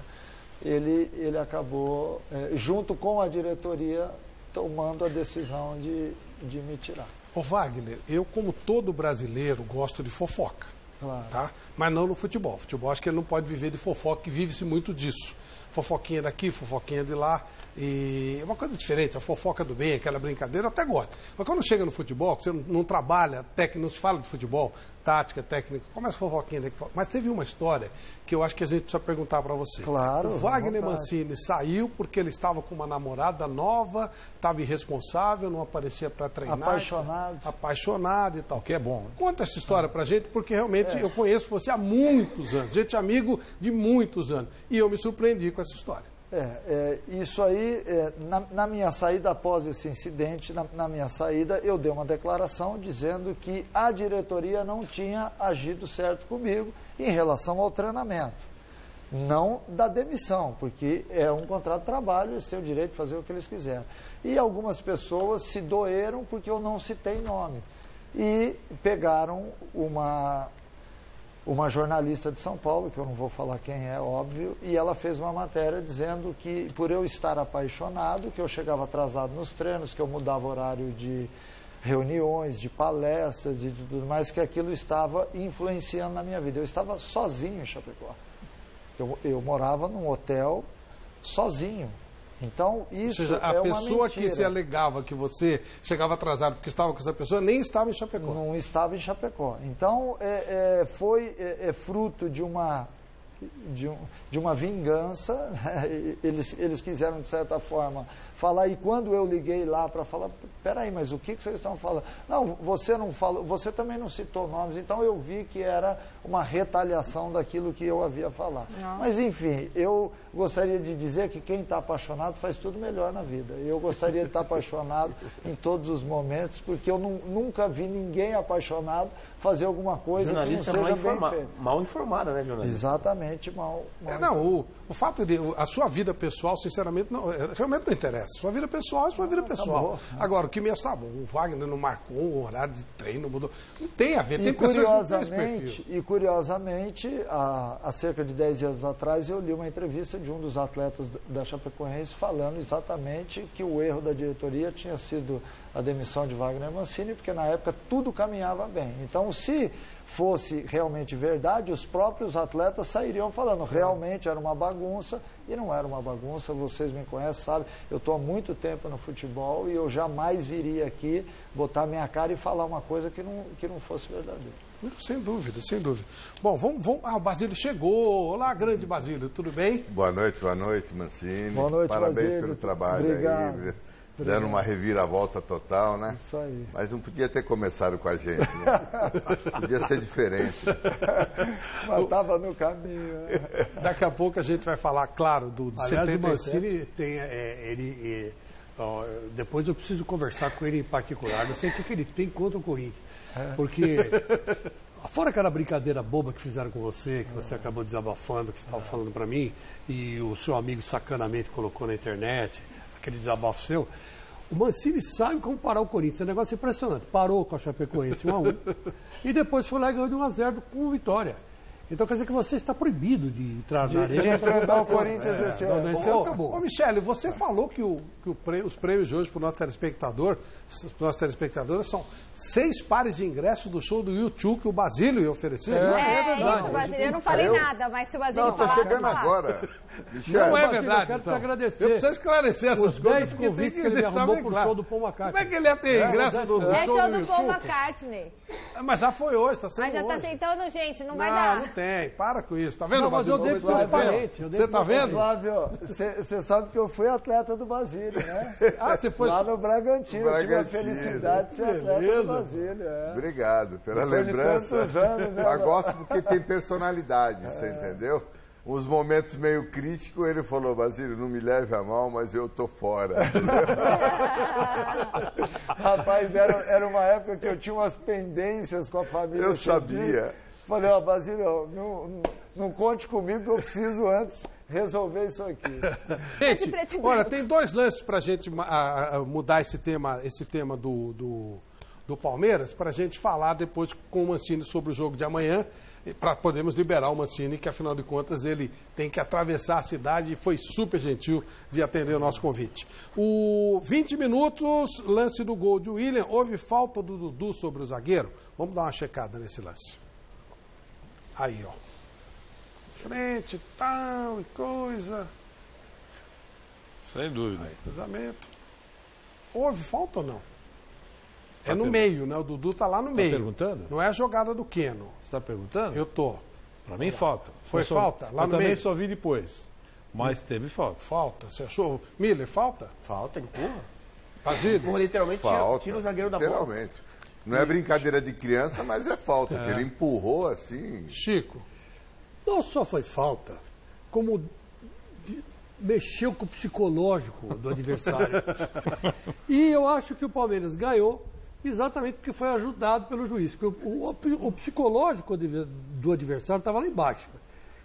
ele acabou, junto com a diretoria, tomando a decisão de me tirar. Ô Wagner, eu como todo brasileiro gosto de fofoca, claro. Tá? Mas não no futebol. Futebol acho que ele não pode viver de fofoca, que vive-se muito disso. Fofoquinha daqui, fofoquinha de lá. E é uma coisa diferente, a fofoca do bem, aquela brincadeira, eu até gosto. Mas quando chega no futebol, você não trabalha, não se fala de futebol, tática, técnica, começa a fofoquinha daqui. Mas teve uma história que eu acho que a gente precisa perguntar para você. Claro. O Wagner Mancini saiu porque ele estava com uma namorada nova, estava irresponsável, não aparecia para treinar. Apaixonado e tal. O que é bom. Conta essa história pra gente, porque realmente eu conheço você há muitos anos, gente amigo de muitos anos. E eu me surpreendi com essa história. Isso aí, na minha saída, após esse incidente, na minha saída, eu dei uma declaração dizendo que a diretoria não tinha agido certo comigo em relação ao treinamento. Não da demissão, porque é um contrato de trabalho, eles têm o direito de fazer o que eles quiserem. E algumas pessoas se doeram porque eu não citei nome. E pegaram uma jornalista de São Paulo, que eu não vou falar quem é, óbvio, e ela fez uma matéria dizendo que por eu estar apaixonado, que eu chegava atrasado nos treinos, que eu mudava horário de reuniões, de palestras e de tudo mais, que aquilo estava influenciando na minha vida. Eu estava sozinho em Chapecó. Eu morava num hotel sozinho. Então, isso. Ou seja, a pessoa mentira. Que se alegava que você chegava atrasado porque estava com essa pessoa, nem estava em Chapecó. Não estava em Chapecó. Então, foi fruto de uma vingança. Eles quiseram, de certa forma, falar. E quando eu liguei lá para falar, peraí, mas o que vocês estão falando? Não, você não falou, você também não citou nomes. Então, eu vi que era uma retaliação daquilo que eu havia falado. Não. Mas, enfim, eu gostaria de dizer que quem está apaixonado faz tudo melhor na vida. Eu gostaria de estar apaixonado em todos os momentos, porque eu nunca vi ninguém apaixonado fazer alguma coisa que não seja bem feita. Mal informada, né, jornalista? Exatamente, mal o fato de... A sua vida pessoal, sinceramente, realmente não interessa. Sua vida pessoal é sua vida pessoal. Agora, o que me assustou, o Wagner não marcou o horário de treino, mudou. Não tem a ver, tem pessoas que não têm esse perfil. E curiosamente, há cerca de 10 anos atrás, eu li uma entrevista de um dos atletas da Chapecoense falando exatamente que o erro da diretoria tinha sido a demissão de Wagner Mancini, porque na época tudo caminhava bem. Então, se fosse realmente verdade, os próprios atletas sairiam falando, realmente era uma bagunça, e não era uma bagunça, vocês me conhecem, sabem, eu estou há muito tempo no futebol e eu jamais viria aqui botar minha cara e falar uma coisa que não fosse verdadeira. Sem dúvida, sem dúvida. Bom, vamos... o Basílio chegou. Olá, grande Basílio, tudo bem? Boa noite, Mancini. Boa noite, parabéns Basílio. Pelo trabalho. Obrigado. Aí. Dando uma reviravolta total, né? Isso aí. Mas não podia ter começado com a gente, né? Podia ser diferente. Mas estava no caminho. Daqui a pouco a gente vai falar, claro, do 77. O Mancini tem... depois eu preciso conversar com ele em particular. Não sei o que ele tem contra o Corinthians. Porque... Fora aquela brincadeira boba que fizeram com você, que você acabou desabafando, que você estava falando para mim, e o seu amigo sacanamente colocou na internet, aquele desabafo seu, o Mancini sabe como parar o Corinthians. É um negócio impressionante. Parou com a Chapecoense 1-1 e depois foi lá e ganhou de 1-0 com vitória. Então quer dizer que você está proibido de entrar na arena. De enfrentar o Corinthians esse ano. Esse ano acabou. Ô, Michele, você falou que os prêmios de hoje para o nosso telespectador são 6 pares de ingressos do show do YouTube que o Basílio ia oferecer. Isso, Basílio. Eu não falei nada, mas se o Basílio falar... Não, tá chegando agora. Michele, não é verdade, eu quero te agradecer. Eu preciso esclarecer essas os coisas. 10 convites que ele me arrumou pro show do Paul McCartney. Como é que ele ia ter ingresso do show É show do Paul YouTube? McCartney. Mas já foi hoje, tá sendo Mas já hoje. tá sentando, gente, não vai dar. Não tem, para com isso. Tá vendo, Não, mas eu Basílio? devo transparente. Você tá vendo? Flávio, você sabe que eu fui atleta do Basílio, né? Ah, você foi... Lá no Bragantino. Eu tive a felicidade de ser atleta do Basílio. Obrigado pela Depois de lembrança. tantos anos, né? Mas gosto porque tem personalidade, você entendeu? Uns momentos meio críticos, ele falou, Basílio, não me leve a mal, mas eu tô fora. Rapaz, era uma época que eu tinha umas pendências com a família. Eu sabia. Falei, Basílio, não conte comigo que eu preciso antes resolver isso aqui. Gente, olha, tem 2 lances pra gente mudar esse tema do Palmeiras, pra gente falar depois com o Mancini sobre o jogo de amanhã, para podermos liberar o Mancini, que afinal de contas ele tem que atravessar a cidade e foi super gentil de atender o nosso convite. 20 minutos, lance do gol de William, houve falta do Dudu sobre o zagueiro? Vamos dar uma checada nesse lance. Aí, ó. Frente, tal e coisa. Sem dúvida. Aí, cruzamento. Houve falta ou não? É no meio, né? O Dudu tá lá no meio. Tá perguntando? Não é a jogada do Keno. Você está perguntando? Eu tô. Para mim, falta. Foi falta? Lá no também meio? só vi depois. Mas teve falta. Falta. Você achou? Miller, falta? Falta, empurra. Basílio? Empurra literalmente, tira o zagueiro da bola. Literalmente. Não é brincadeira de criança, mas é falta. Que ele empurrou assim. Chico. Não só foi falta, como mexeu com o psicológico do adversário. E eu acho que o Palmeiras ganhou exatamente porque foi ajudado pelo juiz. Porque o psicológico do adversário estava lá embaixo,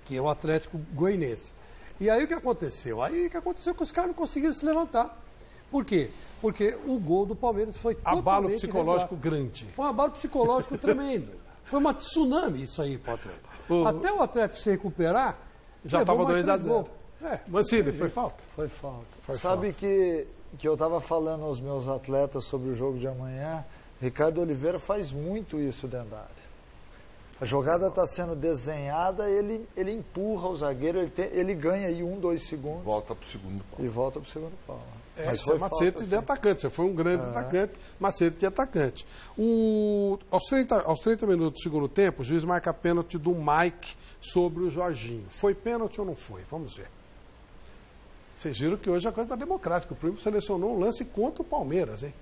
que é o Atlético Goianiense. E aí o que aconteceu? Aí o que aconteceu é que os caras não conseguiram se levantar. Por quê? Porque o gol do Palmeiras foi totalmente Abalo psicológico irregular. grande. Foi um abalo psicológico tremendo. Foi uma tsunami isso aí para o Atlético. Até o Atlético se recuperar, já estava 2-0. Mancini, foi falta? Foi falta. falta. Sabe que eu estava falando aos meus atletas sobre o jogo de amanhã, Ricardo Oliveira faz muito isso dentro da área. A jogada está sendo desenhada, ele empurra o zagueiro, ele ganha aí 1-2 segundos. Volta para o segundo pau. E volta para o segundo pau. Mas foi macete de atacante, você foi um grande atacante, macete de atacante. Aos 30 minutos do segundo tempo, o juiz marca pênalti do Mike sobre o Jorginho. Foi pênalti ou não foi? Vamos ver. Vocês viram que hoje a coisa está democrática. O Primo selecionou um lance contra o Palmeiras, hein?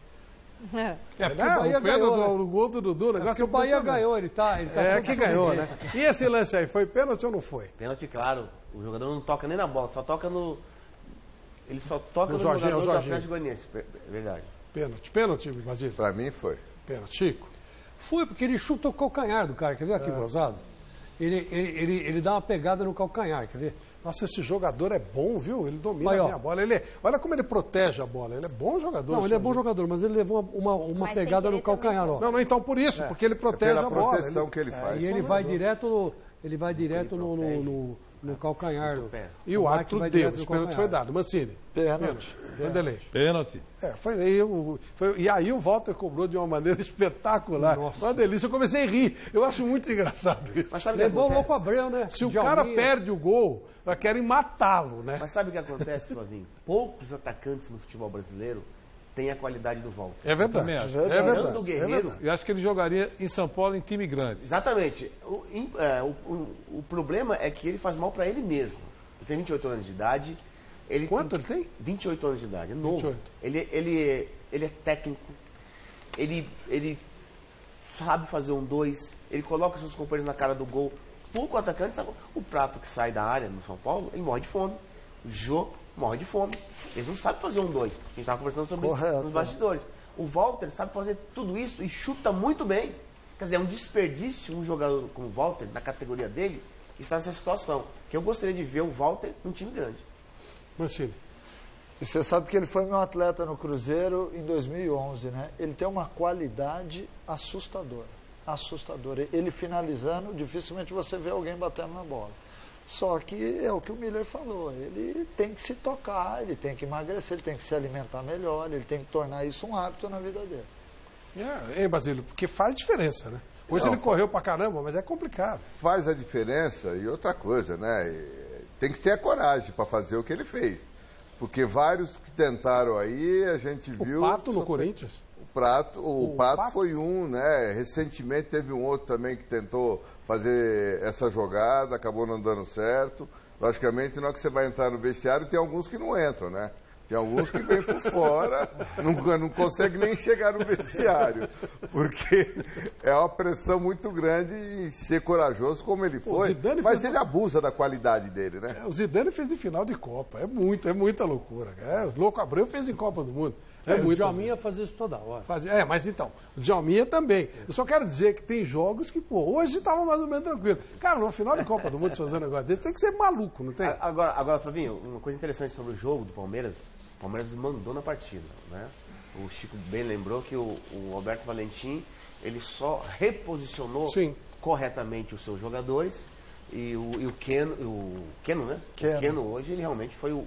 Porque o Bahia ganhou, o gol do Dudu, o negócio o Bahia ganhou, ele tá que ganhou, né? E esse lance aí, foi pênalti ou não foi? Pênalti, claro. O jogador não toca nem na bola, só toca no... Ele só toca no Jorginho, jogador do Atlético Goianiense. Verdade. Pênalti, Basílio? Para mim foi. Pênalti. Chico? Foi, porque ele chuta o calcanhar do cara, quer ver aqui, gozado? Ele dá uma pegada no calcanhar, quer ver? Nossa, esse jogador é bom, viu? Ele domina bem a bola. Olha como ele protege a bola. Ele é bom jogador. Não, ele é bom jogador, mas ele levou uma pegada no calcanhar, ó. Não, então por isso, porque ele protege a bola. Proteção que ele faz. E ele vai direto no calcanhar. E o árbitro deu, o pênalti foi dado. Mancini. Pênalti. Vanderlei. Pênalti. E aí o Walter cobrou de uma maneira espetacular. Nossa. Uma delícia. Eu comecei a rir. Eu acho muito engraçado isso. Mas sabe levou o louco Abreu, né? Se o cara perde o gol, querem matá-lo, né? Mas sabe o que acontece, Flavinho? Poucos atacantes no futebol brasileiro têm a qualidade do Walter. É verdade. É verdade. Guerreiro, eu acho que ele jogaria em São Paulo em time grande. Exatamente. O problema é que ele faz mal para ele mesmo. Ele tem 28 anos de idade. Quanto ele tem? 28 anos de idade, é novo. 28. Ele é técnico, ele sabe fazer 1-2, ele coloca seus companheiros na cara do gol. Pouco atacante, sabe? O Prato que sai da área no São Paulo, ele morre de fome. O Jô morre de fome. Eles não sabem fazer 1-2. A gente estava conversando sobre isso nos bastidores. O Walter sabe fazer tudo isso e chuta muito bem. Quer dizer, é um desperdício um jogador como o Walter, na categoria dele, estar nessa situação. Que eu gostaria de ver o Walter num time grande. Mancini. E você sabe que ele foi meu atleta no Cruzeiro em 2011, né? Ele tem uma qualidade assustadora. assustador. Ele finalizando, dificilmente você vê alguém batendo na bola. Só que é o que o Miller falou, ele tem que se tocar, ele tem que emagrecer, ele tem que se alimentar melhor, ele tem que tornar isso um hábito na vida dele. Hein, Basílio? Porque faz diferença, né? Hoje ele correu pra caramba, mas é complicado. Faz a diferença e outra coisa, né? Tem que ter a coragem para fazer o que ele fez. Porque vários que tentaram aí, a gente viu... O Pato no Corinthians? O Pato foi um, né? Recentemente teve um outro também que tentou fazer essa jogada, acabou não dando certo. Logicamente, na hora que você vai entrar no vestiário, tem alguns que não entram, né? Tem alguns que vêm por fora, não conseguem nem chegar no vestiário, porque é uma pressão muito grande em ser corajoso como ele foi, mas ele abusa da qualidade dele, né? O Zidane fez em final de Copa, é muita loucura. O Louco Abreu fez em Copa do Mundo. O Djalminha fazia isso toda hora. Mas então, o Djalminha também. Eu só quero dizer que tem jogos que, hoje estava mais ou menos tranquilo. Cara, no final de Copa do Mundo, fazer um negócio desse, tem que ser maluco, não tem? Agora, Flavinho, uma coisa interessante sobre o jogo do Palmeiras, o Palmeiras mandou na partida, né? O Chico bem lembrou que o Alberto Valentim, ele só reposicionou corretamente os seus jogadores e o Keno, né? O Keno hoje, ele realmente foi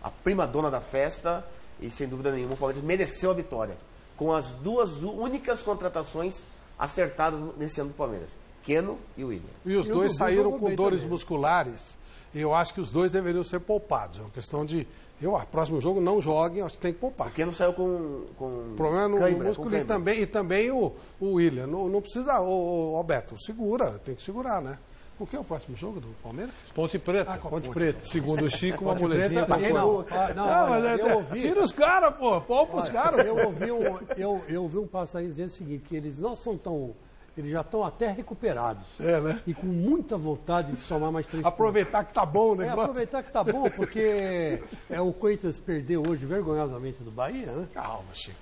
a prima-dona da festa. E, sem dúvida nenhuma, o Palmeiras mereceu a vitória. Com as duas únicas contratações acertadas nesse ano do Palmeiras. Keno e o William. E os dois saíram com dores musculares. E eu acho que os dois deveriam ser poupados. É uma questão de... próximo jogo não joguem, acho que tem que poupar. O Keno saiu com problema no músculo e também o William. Não precisa... O Alberto, segura. Tem que segurar, né? O que é o próximo jogo do Palmeiras? Ponte Preta. Ponte Preta. Segundo o Chico, uma molezinha para eu ouvi. Tira os caras, pô. Poupa os caras. Eu ouvi um passarinho dizendo o seguinte, que eles não são tão... Eles já estão até recuperados. Né? E com muita vontade de somar mais 3 aproveitar que tá bom, né? Aproveitar que tá bom, porque o Corinthians perdeu hoje vergonhosamente do Bahia, né? Calma, Chico.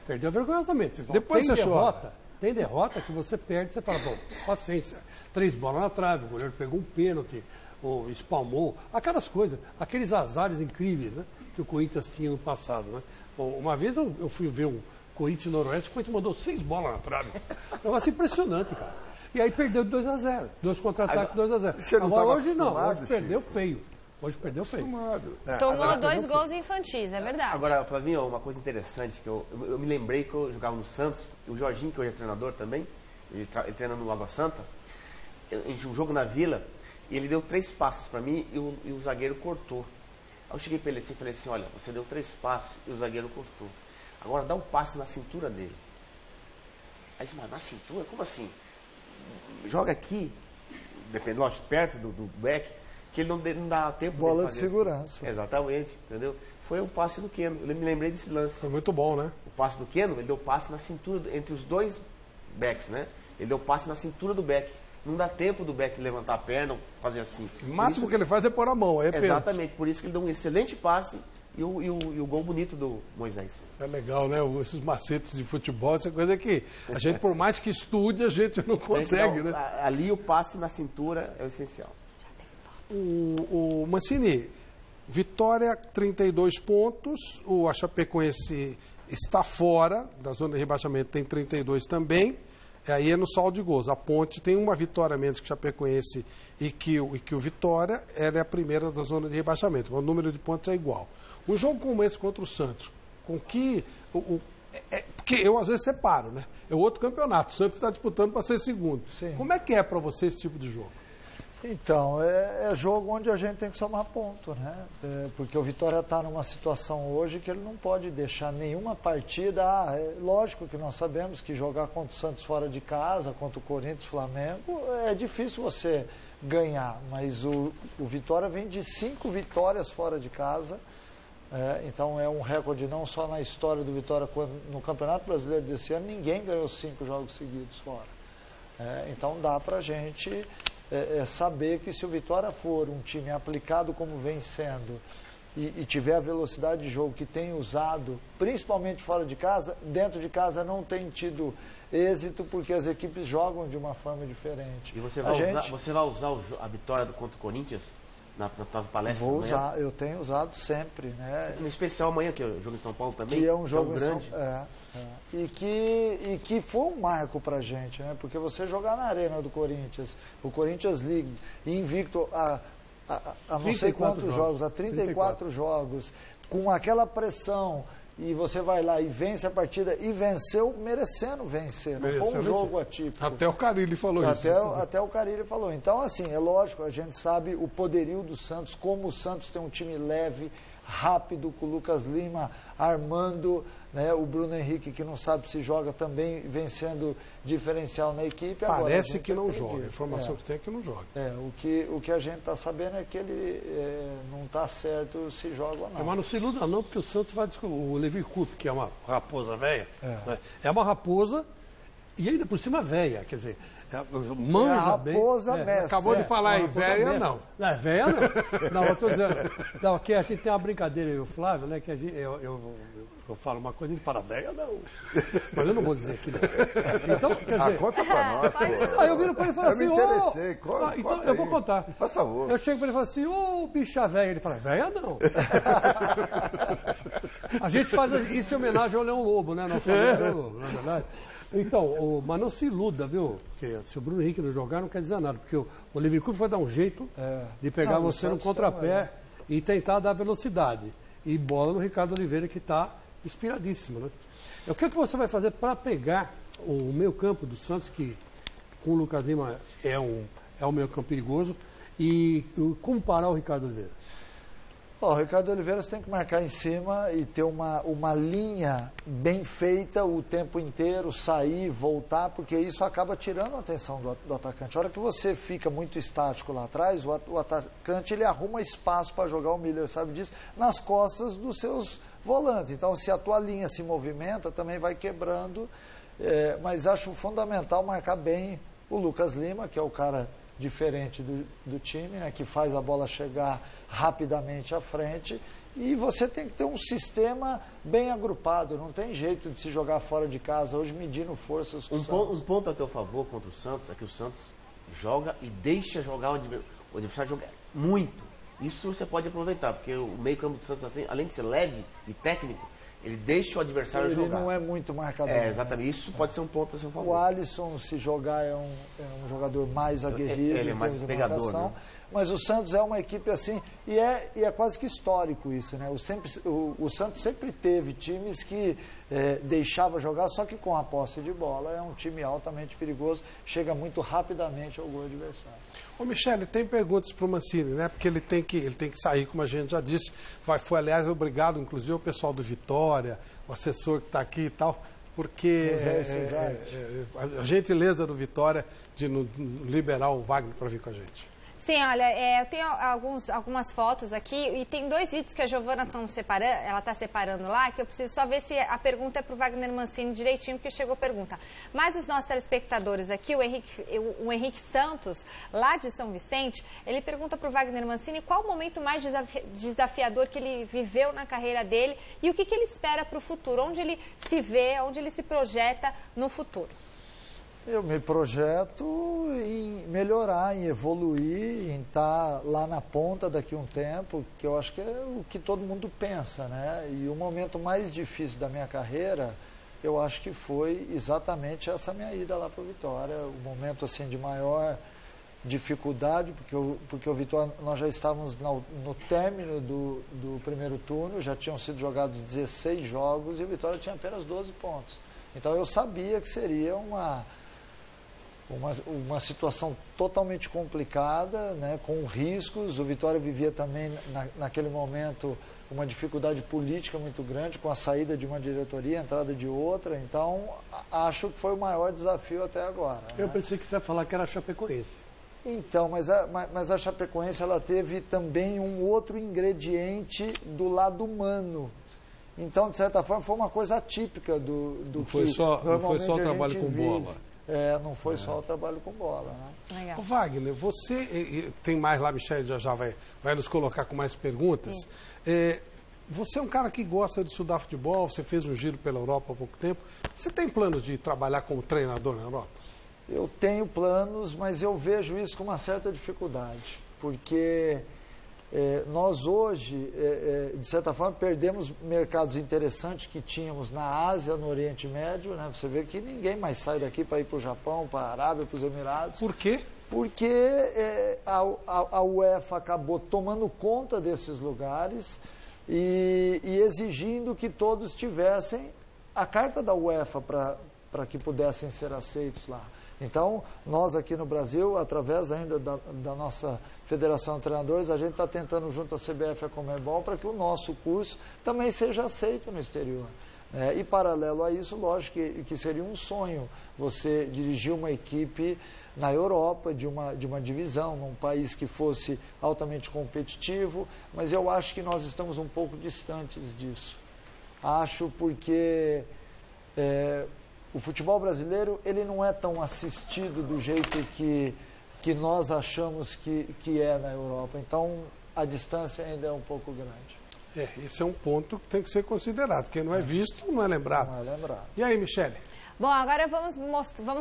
Perdeu vergonhosamente. Depois você chora. Tem derrota que você perde, você fala, bom, paciência. 3 bolas na trave, o goleiro pegou um pênalti, ou espalmou, aquelas coisas, aqueles azares incríveis, né, que o Corinthians tinha no passado, né. Uma vez eu fui ver um Corinthians Noroeste, o Corinthians mandou 6 bolas na trave. É um negócio impressionante, cara. E aí perdeu de 2-0, 2 contra-ataques, 2-0. Agora hoje não, hoje perdeu feio. Hoje perdeu feio. Tomou 2 gols infantis, é verdade. Agora, Flavinho, uma coisa interessante que eu me lembrei que eu jogava no Santos, o Jorginho, que hoje é treinador também, ele treina no Água Santa, um jogo na Vila, e ele deu 3 passes para mim e o zagueiro cortou. Aí eu cheguei para ele assim e falei assim, olha, você deu 3 passes e o zagueiro cortou. Agora dá um passe na cintura dele. Aí disse, mas na cintura? Como assim? Joga aqui, depende, lógico, perto do back, que ele não dá tempo de bola de segurança. Assim. Exatamente, entendeu? Foi o passe do Keno. Eu me lembrei desse lance. Foi muito bom, né? O passe do Keno, ele deu passe na cintura, entre os 2 backs, né? Ele deu passe na cintura do back. Não dá tempo do back levantar a perna ou fazer assim. O máximo que ele faz é pôr a mão. Exatamente, por isso que ele deu um excelente passe e o gol bonito do Moisés. É legal, né? Esses macetes de futebol, essa coisa que a gente, por mais que estude, a gente não consegue, né? Ali o passe na cintura é o essencial. O Mancini, Vitória, 32 pontos, a Chapecoense está fora da zona de rebaixamento, tem 32 também, aí é no saldo de gols. A Ponte tem uma vitória menos que o Chapecoense e que o Vitória, ela é a primeira da zona de rebaixamento, o número de pontos é igual. Um jogo como esse contra o Santos, com que... porque eu às vezes separo, né? É outro campeonato, o Santos está disputando para ser segundo. Sim. Como é que é para você esse tipo de jogo? Então, é jogo onde a gente tem que somar ponto, né? Porque o Vitória está numa situação hoje que ele não pode deixar nenhuma partida. Lógico que nós sabemos que jogar contra o Santos fora de casa, contra o Corinthians, Flamengo, é difícil você ganhar. Mas o Vitória vem de 5 vitórias fora de casa. Então é um recorde não só na história do Vitória, quando no Campeonato Brasileiro desse ano, ninguém ganhou 5 jogos seguidos fora. Então dá para a gente... saber que se o Vitória for um time aplicado como vem sendo e tiver a velocidade de jogo que tem usado, principalmente fora de casa, dentro de casa não tem tido êxito porque as equipes jogam de uma forma diferente. E você vai usar a vitória contra o Corinthians na palestra? Vou usar, eu tenho usado sempre, né? Em especial amanhã, que é o jogo em São Paulo também. Que é um jogo grande. E que foi um marco pra gente, né? Porque você jogar na arena do Corinthians, o Corinthians League, invicto a não sei quantos jogos, a 34 jogos, com aquela pressão, e você vai lá e vence a partida, e venceu merecendo vencer, não foi um jogo atípico. Até o Carille falou isso. Até o Carille falou. Então, assim, é lógico, a gente sabe o poderio do Santos, como o Santos tem um time leve, rápido, com o Lucas Lima armando, né, o Bruno Henrique, que não sabe se joga, também vencendo diferencial na equipe. Parece que não joga, a informação que tem é que não joga. O que a gente está sabendo é que ele não está certo se joga ou não. Mas não se iluda não, porque o Santos vai descobrir. O Levi Coupe, que é uma raposa velha, é uma raposa e ainda por cima velha, quer dizer, manja bem. Raposa mestra. Acabou de falar aí, velha não. Não, é velha não. Não, eu estou dizendo. Não, aqui a gente tem uma brincadeira, eu e o Flávio, né, que eu falo uma coisa e ele fala, velha não. Mas eu não vou dizer aqui não. Então, quer dizer... conta pra nós, pô. Aí eu viro pra ele e falo assim, eu me interessei, então eu vou contar. Faz favor. Eu chego pra ele e falo assim, bicha velha. Ele fala, velha não. A gente faz isso em homenagem ao Leão Lobo, né? Nosso amigo Leão Lobo, na verdade. Então, mas não se iluda, viu? Porque se o Bruno Henrique não jogar, não quer dizer nada. Porque o Liverpool vai dar um jeito de pegar você no contrapé e tentar dar velocidade. E bola no Ricardo Oliveira, que está inspiradíssimo, né? O que você vai fazer para pegar o meio campo do Santos, que com o Lucas Lima é um meio campo perigoso, e como parar o Ricardo Oliveira? O Ricardo Oliveira você tem que marcar em cima e ter uma linha bem feita o tempo inteiro, sair, voltar, porque isso acaba tirando a atenção do atacante. A hora que você fica muito estático lá atrás, o atacante ele arruma espaço para jogar, o Miller sabe disso, nas costas dos seus volantes. Então, se a tua linha se movimenta, também vai quebrando, mas acho fundamental marcar bem o Lucas Lima, que é o cara diferente do time, né, que faz a bola chegar rapidamente à frente, e você tem que ter um sistema bem agrupado, não tem jeito de se jogar fora de casa, hoje medindo forças com o Santos. Um ponto a teu favor contra o Santos é que o Santos joga e deixa jogar o adversário jogar muito. Isso você pode aproveitar, porque o meio campo do Santos, assim, além de ser leve e técnico, ele deixa o adversário jogar. Ele não é muito marcador. Exatamente. Né? Isso pode ser um ponto a seu favor. O Alisson, se jogar, é um jogador mais aguerrido. Ele é mais pegador, né? Mas o Santos é uma equipe assim, e é quase que histórico isso, né? O Santos sempre teve times que deixava jogar, só que com a posse de bola é um time altamente perigoso, chega muito rapidamente ao gol adversário. Ô Michele, tem perguntas para o Mancini, né? Porque ele tem que sair, como a gente já disse. Foi, aliás, obrigado, inclusive, ao pessoal do Vitória, o assessor que está aqui e tal, porque a gentileza do Vitória de liberar o Wagner para vir com a gente. Sim, olha, eu tenho algumas fotos aqui e tem 2 vídeos que a Giovana está separando lá, que eu preciso só ver se a pergunta é para o Wagner Mancini direitinho, porque chegou a pergunta. Mas os nossos telespectadores aqui, o Henrique Santos, lá de São Vicente, ele pergunta para o Wagner Mancini qual o momento mais desafiador que ele viveu na carreira dele e o que ele espera para o futuro, onde ele se vê, onde ele se projeta no futuro. Eu me projeto em melhorar, em evoluir, em estar lá na ponta daqui a um tempo, que eu acho que é o que todo mundo pensa, né? E o momento mais difícil da minha carreira, eu acho que foi exatamente essa minha ida lá para o Vitória, o momento assim de maior dificuldade, porque o Vitória, nós já estávamos no término do primeiro turno, já tinham sido jogados 16 jogos e o Vitória tinha apenas 12 pontos. Então eu sabia que seria uma situação totalmente complicada, né, com riscos. O Vitória vivia também, naquele momento, uma dificuldade política muito grande, com a saída de uma diretoria, a entrada de outra. Então, acho que foi o maior desafio até agora. Eu pensei que você ia falar que era a Chapecoense. Então, mas a Chapecoense ela teve também um outro ingrediente do lado humano. Então, de certa forma, foi uma coisa atípica do não foi só o trabalho com bola. Não foi só o trabalho com bola, né? Legal. Ô Wagner, você tem mais lá, Michele já vai nos colocar com mais perguntas. Você é um cara que gosta de estudar futebol, você fez um giro pela Europa há pouco tempo. Você tem planos de trabalhar como treinador na Europa? Eu tenho planos, mas eu vejo isso com uma certa dificuldade, porque Nós hoje, de certa forma, perdemos mercados interessantes que tínhamos na Ásia, no Oriente Médio, né? Você vê que ninguém mais sai daqui para ir para o Japão, para a Arábia, para os Emirados. Por quê? Porque a UEFA acabou tomando conta desses lugares e exigindo que todos tivessem a carta da UEFA para que pudessem ser aceitos lá. Então, nós aqui no Brasil, através ainda da nossa Federação de Treinadores, a gente está tentando junto à CBF e à Conmebol para que o nosso curso também seja aceito no exterior. E paralelo a isso, lógico que seria um sonho você dirigir uma equipe na Europa, de uma divisão, num país que fosse altamente competitivo, mas eu acho que nós estamos um pouco distantes disso. Acho porque o futebol brasileiro ele não é tão assistido do jeito que nós achamos que é na Europa. Então, a distância ainda é um pouco grande. Esse é um ponto que tem que ser considerado. Quem não é visto, não é lembrado. Não é lembrado. E aí, Michele? Bom, agora vamos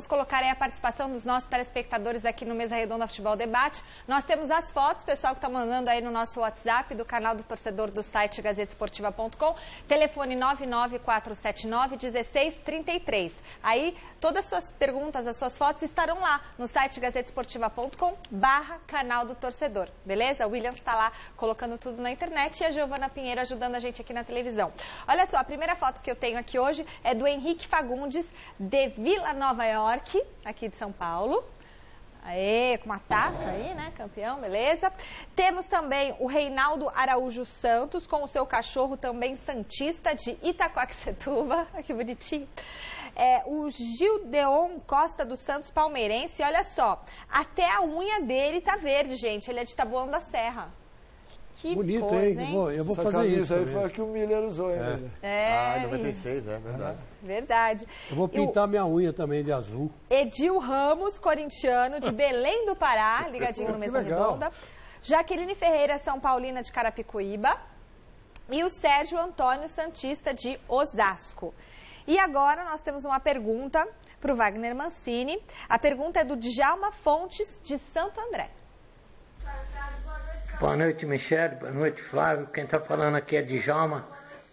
colocar aí a participação dos nossos telespectadores aqui no Mesa Redonda Futebol Debate. Nós temos as fotos, pessoal que está mandando aí no nosso WhatsApp do canal do torcedor do site gazetesportiva.com, telefone 99479-1633. Aí todas as suas perguntas, as suas fotos estarão lá no site gazetesportiva.com/canal do torcedor, beleza? O William está lá colocando tudo na internet e a Giovana Pinheiro ajudando a gente aqui na televisão. Olha só, a primeira foto que eu tenho aqui hoje é do Henrique Fagundes, de Vila Nova York, aqui de São Paulo. Aê, com uma taça aí, né, campeão, beleza. Temos também o Reinaldo Araújo Santos, com o seu cachorro também santista, de Itaquaquecetuba, que bonitinho. O Gildeon Costa dos Santos, palmeirense, olha só, até a unha dele tá verde, gente, ele é de Taboão da Serra. Que bonito, coisa, hein? Eu vou Essa fazer isso. Aí foi a que o Miller usou, hein? Em 96, verdade. Verdade. Eu vou pintar minha unha também de azul. Edil Ramos, corintiano, de Belém do Pará, ligadinho no Mesa Redonda. Jaqueline Ferreira, São Paulina, de Carapicuíba. E o Sérgio Antônio Santista, de Osasco. E agora nós temos uma pergunta para o Wagner Mancini. A pergunta é do Djalma Fontes, de Santo André. Boa noite, Michele. Boa noite, Flávio. Quem está falando aqui é Djalma.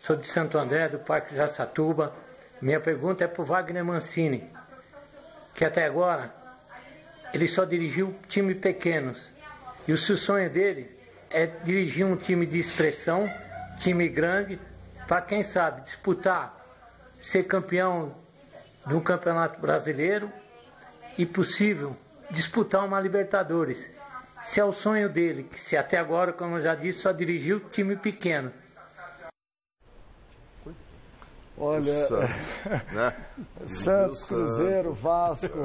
Sou de Santo André, do Parque Jaçatuba. Minha pergunta é para o Wagner Mancini, que até agora ele só dirigiu time pequenos. E o sonho dele é dirigir um time de expressão, time grande, para quem sabe disputar, ser campeão de um campeonato brasileiro e, possível, disputar uma Libertadores. Se é o sonho dele, que se até agora, como eu já disse, só dirigiu time pequeno. Olha, Santos, Cruzeiro, Vasco,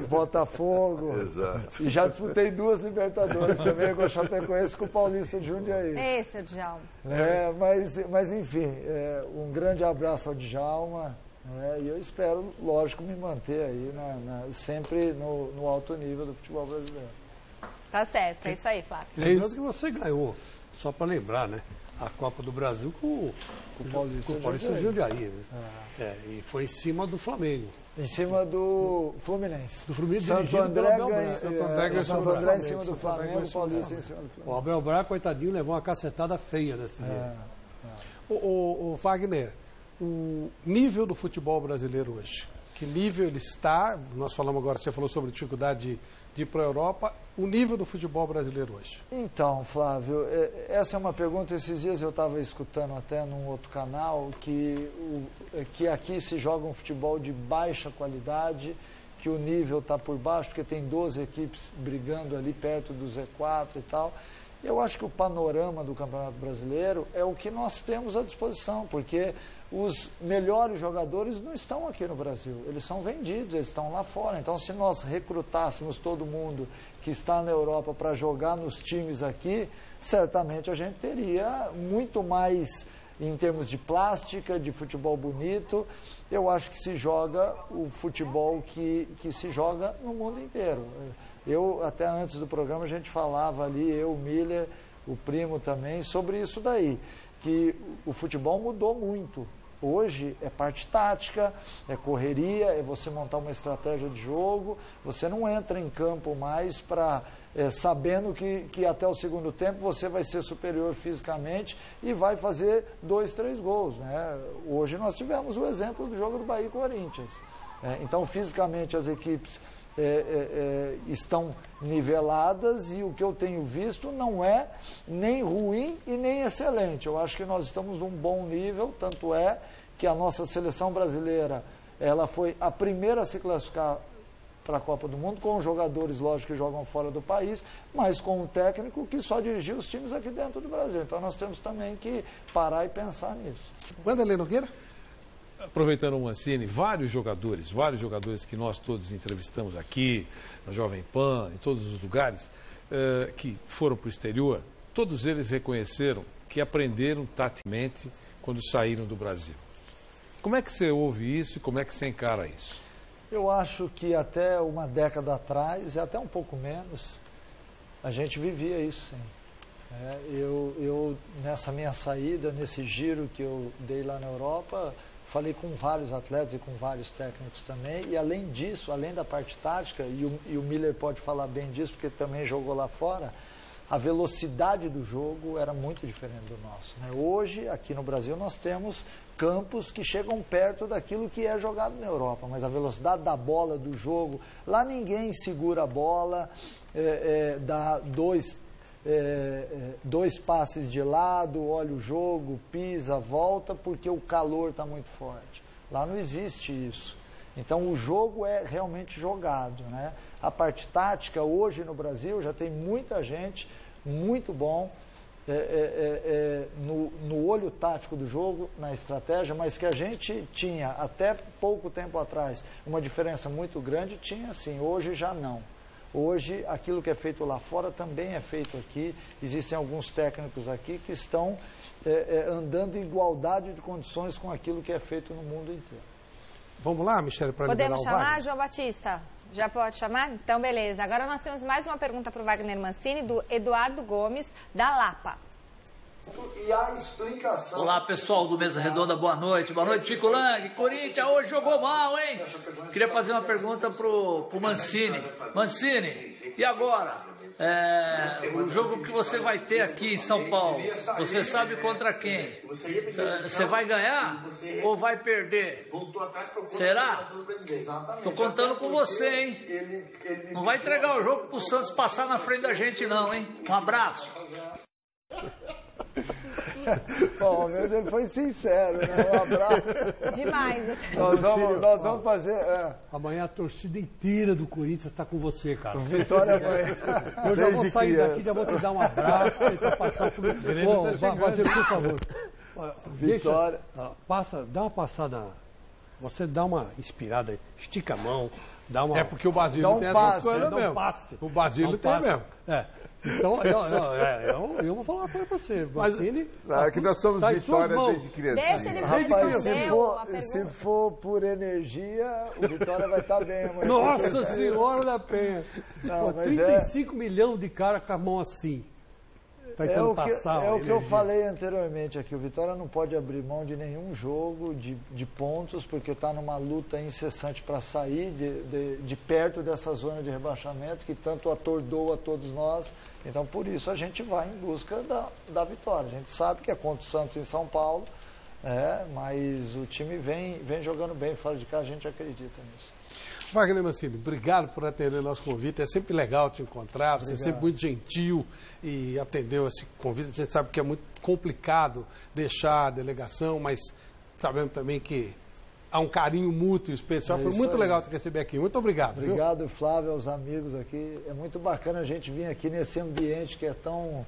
Botafogo. Exato. E já disputei 2 Libertadores também com a Chapecoense e com o Paulista de Jundiaí. Esse é o Djalma. Mas enfim, um grande abraço ao Djalma. E eu espero, lógico, me manter aí sempre no alto nível do futebol brasileiro. Tá certo, é isso aí, Flávio. Lembrando que você ganhou, só para lembrar, né? A Copa do Brasil com o Paulista de Jundiaí. Né? E foi em cima do Flamengo. Em cima do Fluminense. Do Fluminense, Santo André em cima do Flamengo, o Paulista em cima do Flamengo. O Abel Braga, coitadinho, levou uma cacetada feia nesse dia. O Wagner, o nível do futebol brasileiro hoje, que nível ele está? Nós falamos agora, você falou sobre dificuldade de ir para a Europa, o nível do futebol brasileiro hoje? Então, Flávio, essa é uma pergunta, esses dias eu estava escutando até num outro canal, que aqui se joga um futebol de baixa qualidade, que o nível está por baixo, porque tem 12 equipes brigando ali perto do Z4 e tal. Eu acho que o panorama do Campeonato Brasileiro é o que nós temos à disposição, porque os melhores jogadores não estão aqui no Brasil, eles são vendidos, eles estão lá fora. Então, se nós recrutássemos todo mundo que está na Europa para jogar nos times aqui, certamente a gente teria muito mais em termos de plástica, de futebol bonito. Eu acho que se joga o futebol que se joga no mundo inteiro. Até antes do programa, a gente falava ali, eu, o Miller, o Primo também, sobre isso daí, que o futebol mudou muito. Hoje é parte tática, é correria, é você montar uma estratégia de jogo, você não entra em campo mais para sabendo que até o segundo tempo você vai ser superior fisicamente e vai fazer 2, 3 gols, né? Hoje nós tivemos o exemplo do jogo do Bahia e Corinthians. Então, fisicamente, as equipes estão niveladas e o que eu tenho visto não é nem ruim e nem excelente. Eu acho que nós estamos num bom nível, tanto é que a nossa seleção brasileira ela foi a primeira a se classificar para a Copa do Mundo, com jogadores, lógico, que jogam fora do país, mas com um técnico que só dirigiu os times aqui dentro do Brasil. Então nós temos também que parar e pensar nisso. Wanderlei Nogueira? Aproveitando o Mancini, vários jogadores que nós todos entrevistamos aqui, na Jovem Pan, em todos os lugares, que foram para o exterior, todos eles reconheceram que aprenderam taticamente quando saíram do Brasil. Como é que você ouve isso e como é que você encara isso? Eu acho que até uma década atrás, e até um pouco menos, a gente vivia isso sim. Eu, nessa minha saída, nesse giro que eu dei lá na Europa, falei com vários atletas e com vários técnicos também, e além disso, além da parte tática, e o Miller pode falar bem disso, porque também jogou lá fora, a velocidade do jogo era muito diferente do nosso, né? Hoje, aqui no Brasil, nós temos campos que chegam perto daquilo que é jogado na Europa, mas a velocidade da bola, do jogo, lá ninguém segura a bola, dá dois passes de lado, olha o jogo, pisa, volta, porque o calor está muito forte. Lá não existe isso. Então o jogo é realmente jogado, né? A parte tática, hoje no Brasil, já tem muita gente muito bom no olho tático do jogo, na estratégia, mas que a gente tinha até pouco tempo atrás uma diferença muito grande, tinha sim, hoje já não. Hoje, aquilo que é feito lá fora também é feito aqui. Existem alguns técnicos aqui que estão andando em igualdade de condições com aquilo que é feito no mundo inteiro. Vamos lá, Michele, para liberar o Wagner? Podemos chamar, João Batista? Já pode chamar? Então, beleza. Agora nós temos mais uma pergunta para o Wagner Mancini, do Eduardo Gomes, da Lapa. E a explicação... Olá, pessoal do Mesa Redonda, boa noite. Boa noite, Chico Lang. Corinthians hoje jogou mal, hein? Queria fazer uma pergunta pro Mancini. Mancini, e agora? O jogo que você vai ter aqui em São Paulo, você sabe contra quem? Você vai ganhar ou vai perder? Será? Estou contando com você, hein? Não vai entregar o jogo para o Santos passar na frente da gente, não, hein? Um abraço. Bom, mas ele foi sincero, né? Um abraço. Demais. Nós vamos fazer... Amanhã a torcida inteira do Corinthians está com você, cara. Vitória vai... Eu já vou sair daqui, já vou te dar um abraço e para passar... Basílio, por favor. Vitória. Dá uma passada... Você dá uma inspirada, estica a mão, dá uma... É porque o Basílio tem essas coisas mesmo. O Basílio tem mesmo. Então, eu vou falar uma coisa pra você. Mancini, que nós somos Vitória desde criança. Deixa ele Rapaz, se for por energia, o Vitória vai estar bem. Mas Nossa Senhora da Penha. Não, 35 milhões de cara com a mão assim. É o que eu falei anteriormente aqui. O Vitória não pode abrir mão de nenhum jogo de pontos, porque está numa luta incessante para sair de perto dessa zona de rebaixamento que tanto atordoa a todos nós. Então, por isso, a gente vai em busca da vitória. A gente sabe que é contra o Santos em São Paulo, mas o time vem jogando bem fora de casa, a gente acredita nisso. Wagner Mancini, obrigado por atender nosso convite. É sempre legal te encontrar, você é sempre muito gentil e atendeu esse convite. A gente sabe que é muito complicado deixar a delegação, mas sabemos também que há um carinho mútuo especial. Foi muito legal te receber aqui. Muito obrigado. Obrigado, Flávio, aos amigos aqui. É muito bacana a gente vir aqui nesse ambiente que é tão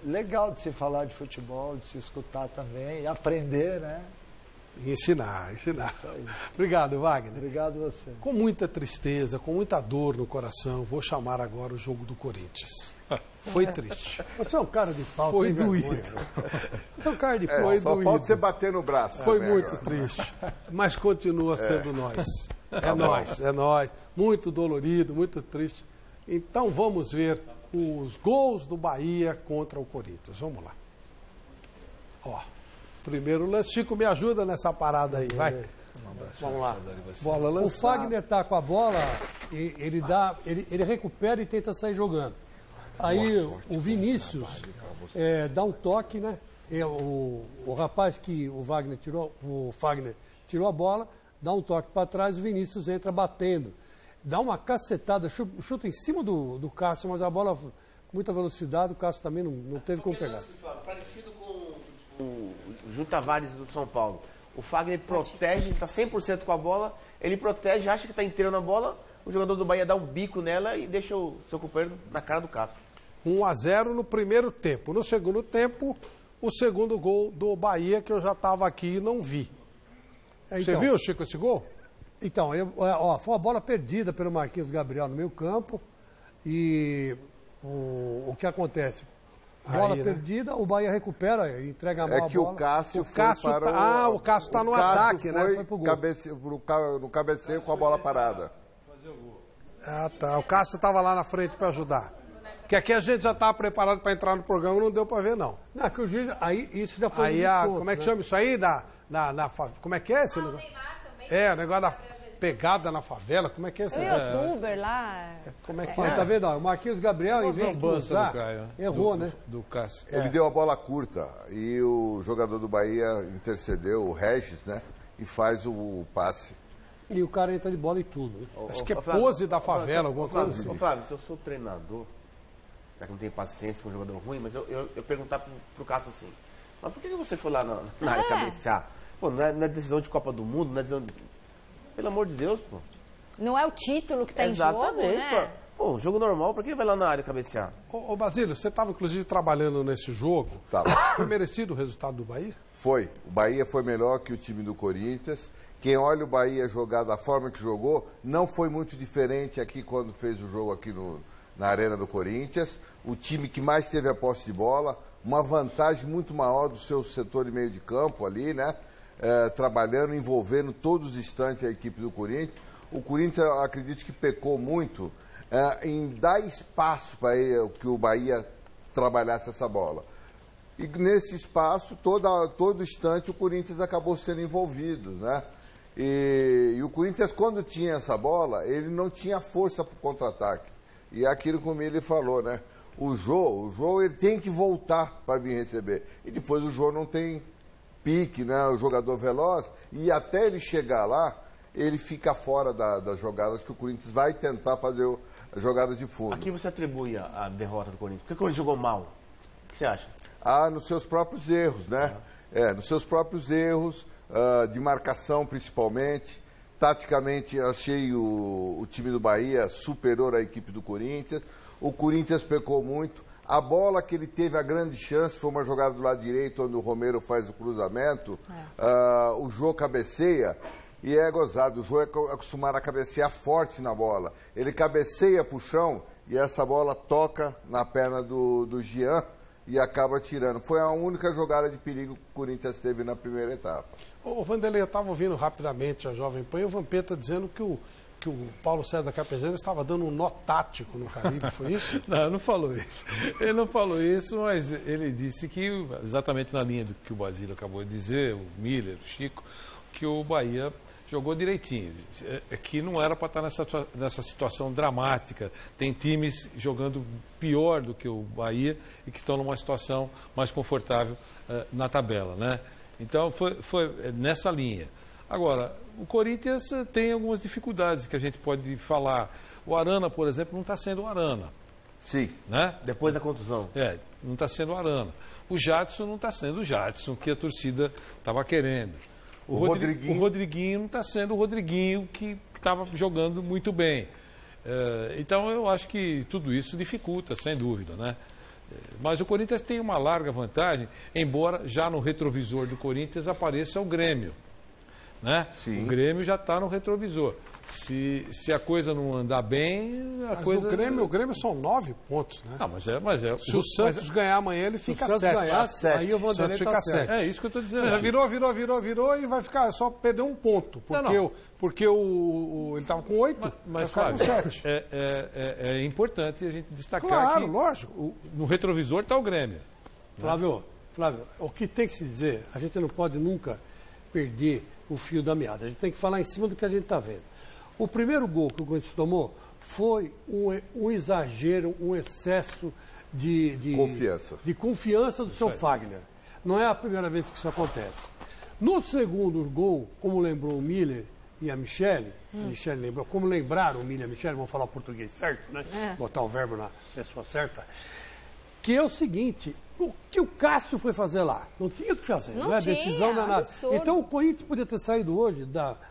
legal de se falar de futebol, de se escutar também e aprender, né? Ensinar. Obrigado, Wagner. Obrigado a você. Com muita tristeza, com muita dor no coração, vou chamar agora o jogo do Corinthians. Foi triste. Você é um cara de pau. Foi doído. Você é um cara de pau. Foi doído. Só falta você bater no braço. Foi muito triste. Mas continua sendo nós. É nós. Muito dolorido, muito triste. Então vamos ver os gols do Bahia contra o Corinthians. Vamos lá. Primeiro lance. Chico, me ajuda nessa parada aí, vai. Vamos lá. Bola lançada. O Fagner tá com a bola, ele recupera e tenta sair jogando. Aí o Vinícius dá um toque, né? O rapaz que o Fagner tirou a bola, dá um toque para trás, o Vinícius entra batendo. Dá uma cacetada, chuta em cima do Cássio, mas a bola com muita velocidade, o Cássio também não teve como pegar. Parecido com o Júnior Tavares do São Paulo. O Fagner protege, está 100% com a bola, ele protege, acha que está inteiro na bola, o jogador do Bahia dá um bico nela e deixa o seu companheiro na cara do Cássio. 1-0 no primeiro tempo. No segundo tempo, o segundo gol do Bahia, que eu já estava aqui e não vi. Você viu, Chico, esse gol? Então, foi uma bola perdida pelo Marquinhos Gabriel no meio campo e o que acontece? Bola perdida, o Bahia recupera e entrega a mão. É que o Cássio foi para o Cássio está no ataque, né? Foi pro no cabeceio com a bola parada. Ah, tá. O Cássio estava lá na frente para ajudar. Que aqui a gente já estava preparado para entrar no programa, não deu para ver, não. Não, que o juiz, aí isso já foi desconto, como é que chama isso aí? Como é que é esse negócio? O negócio da pegada na favela, como é que é esse negócio? O youtuber lá. Como é que é? Tá vendo? O Marquinhos Gabriel, em vez de usar, errou, né? Do Cássio. Ele deu a bola curta e o jogador do Bahia intercedeu, o Regis, né? E faz o passe. E o cara entra de bola e tudo. Né? Acho que é pose da favela, alguma coisa assim. Flávio, se eu sou treinador, já que não tenho paciência com um jogador ruim, mas eu perguntar pro Cássio assim, mas por que você foi lá na área cabecear? Pô, não é decisão de Copa do Mundo, não é decisão de... Pelo amor de Deus, pô. Não é o título que está em jogo, né? Pô, jogo normal, por que vai lá na área cabecear? Ô Basílio, você estava inclusive trabalhando nesse jogo. Tá. Foi merecido o resultado do Bahia? Foi. O Bahia foi melhor que o time do Corinthians. Quem olha o Bahia jogar da forma que jogou, não foi muito diferente aqui quando fez o jogo aqui na Arena do Corinthians. O time que mais teve a posse de bola, uma vantagem muito maior do seu setor de meio de campo ali, né? Trabalhando, envolvendo todos os instantes a equipe do Corinthians. O Corinthians, eu acredito que pecou muito em dar espaço para que o Bahia trabalhasse essa bola. E nesse espaço, todo instante, o Corinthians acabou sendo envolvido, né? E o Corinthians, quando tinha essa bola, ele não tinha força para o contra-ataque. E é aquilo como ele falou, né? O Jô ele tem que voltar para vir receber. E depois o Jô não tem pique, né? O jogador veloz, e até ele chegar lá, ele fica fora das jogadas que o Corinthians vai tentar fazer as jogadas de fundo. A que você atribui a derrota do Corinthians? Por que o Corinthians jogou mal? O que você acha? Nos seus próprios erros, né? Nos seus próprios erros, de marcação principalmente. Taticamente, achei o time do Bahia superior à equipe do Corinthians. O Corinthians pecou muito. A bola que ele teve a grande chance foi uma jogada do lado direito, onde o Romero faz o cruzamento. O Jô cabeceia, e é gozado. O Jô é acostumado a cabecear forte na bola. Ele cabeceia para o chão e essa bola toca na perna do Jean e acaba tirando. Foi a única jogada de perigo que o Corinthians teve na primeira etapa. Ô Vanderlei, eu estava ouvindo rapidamente a Jovem Pan e o Vampeta dizendo que o Paulo César Carpegiani estava dando um nó tático no Caribe, foi isso? Não, não falou isso. Ele não falou isso, mas ele disse que, exatamente na linha do que o Basílio acabou de dizer, o Miller, o Chico, que o Bahia jogou direitinho. Que não era para estar nessa situação dramática. Tem times jogando pior do que o Bahia e que estão numa situação mais confortável na tabela, né? Então, foi nessa linha. Agora, o Corinthians tem algumas dificuldades que a gente pode falar. O Arana, por exemplo, não está sendo o Arana. Sim, né? Depois da contusão. Não está sendo o Arana. O Jadson não está sendo o Jadson que a torcida estava querendo. O Rodriguinho não está sendo o Rodriguinho que estava jogando muito bem. Então, eu acho que tudo isso dificulta, sem dúvida, né? Mas o Corinthians tem uma larga vantagem, embora já no retrovisor do Corinthians apareça o Grêmio. Né? Sim. O Grêmio já está no retrovisor. Se a coisa não andar bem, coisa... O Grêmio são 9 pontos, né? Não, mas se o Santos ganhar amanhã, ele fica 7. Aí o Vanderlei fica 7. É isso que eu estou dizendo. Virou e vai ficar só perder um ponto. Porque ele estava com 8, mas vai ficar com 7. É importante a gente destacar que lógico. No retrovisor está o Grêmio. Flávio, Flávio, o que tem que se dizer, a gente não pode nunca perder o fio da meada. A gente tem que falar em cima do que a gente está vendo. O primeiro gol que o Corinthians tomou foi um exagero, um excesso de confiança do seu Fagner. Não é a primeira vez que isso acontece. No segundo gol, como lembrou o Miller e a Michele, lembrou, como lembraram o Miller e a Michele, vamos falar o português certo, né? Botar o verbo na pessoa certa. Que é o seguinte, o que o Cássio foi fazer lá? Não tinha o que fazer, não é? Decisão não é nada. Então o Corinthians podia ter saído hoje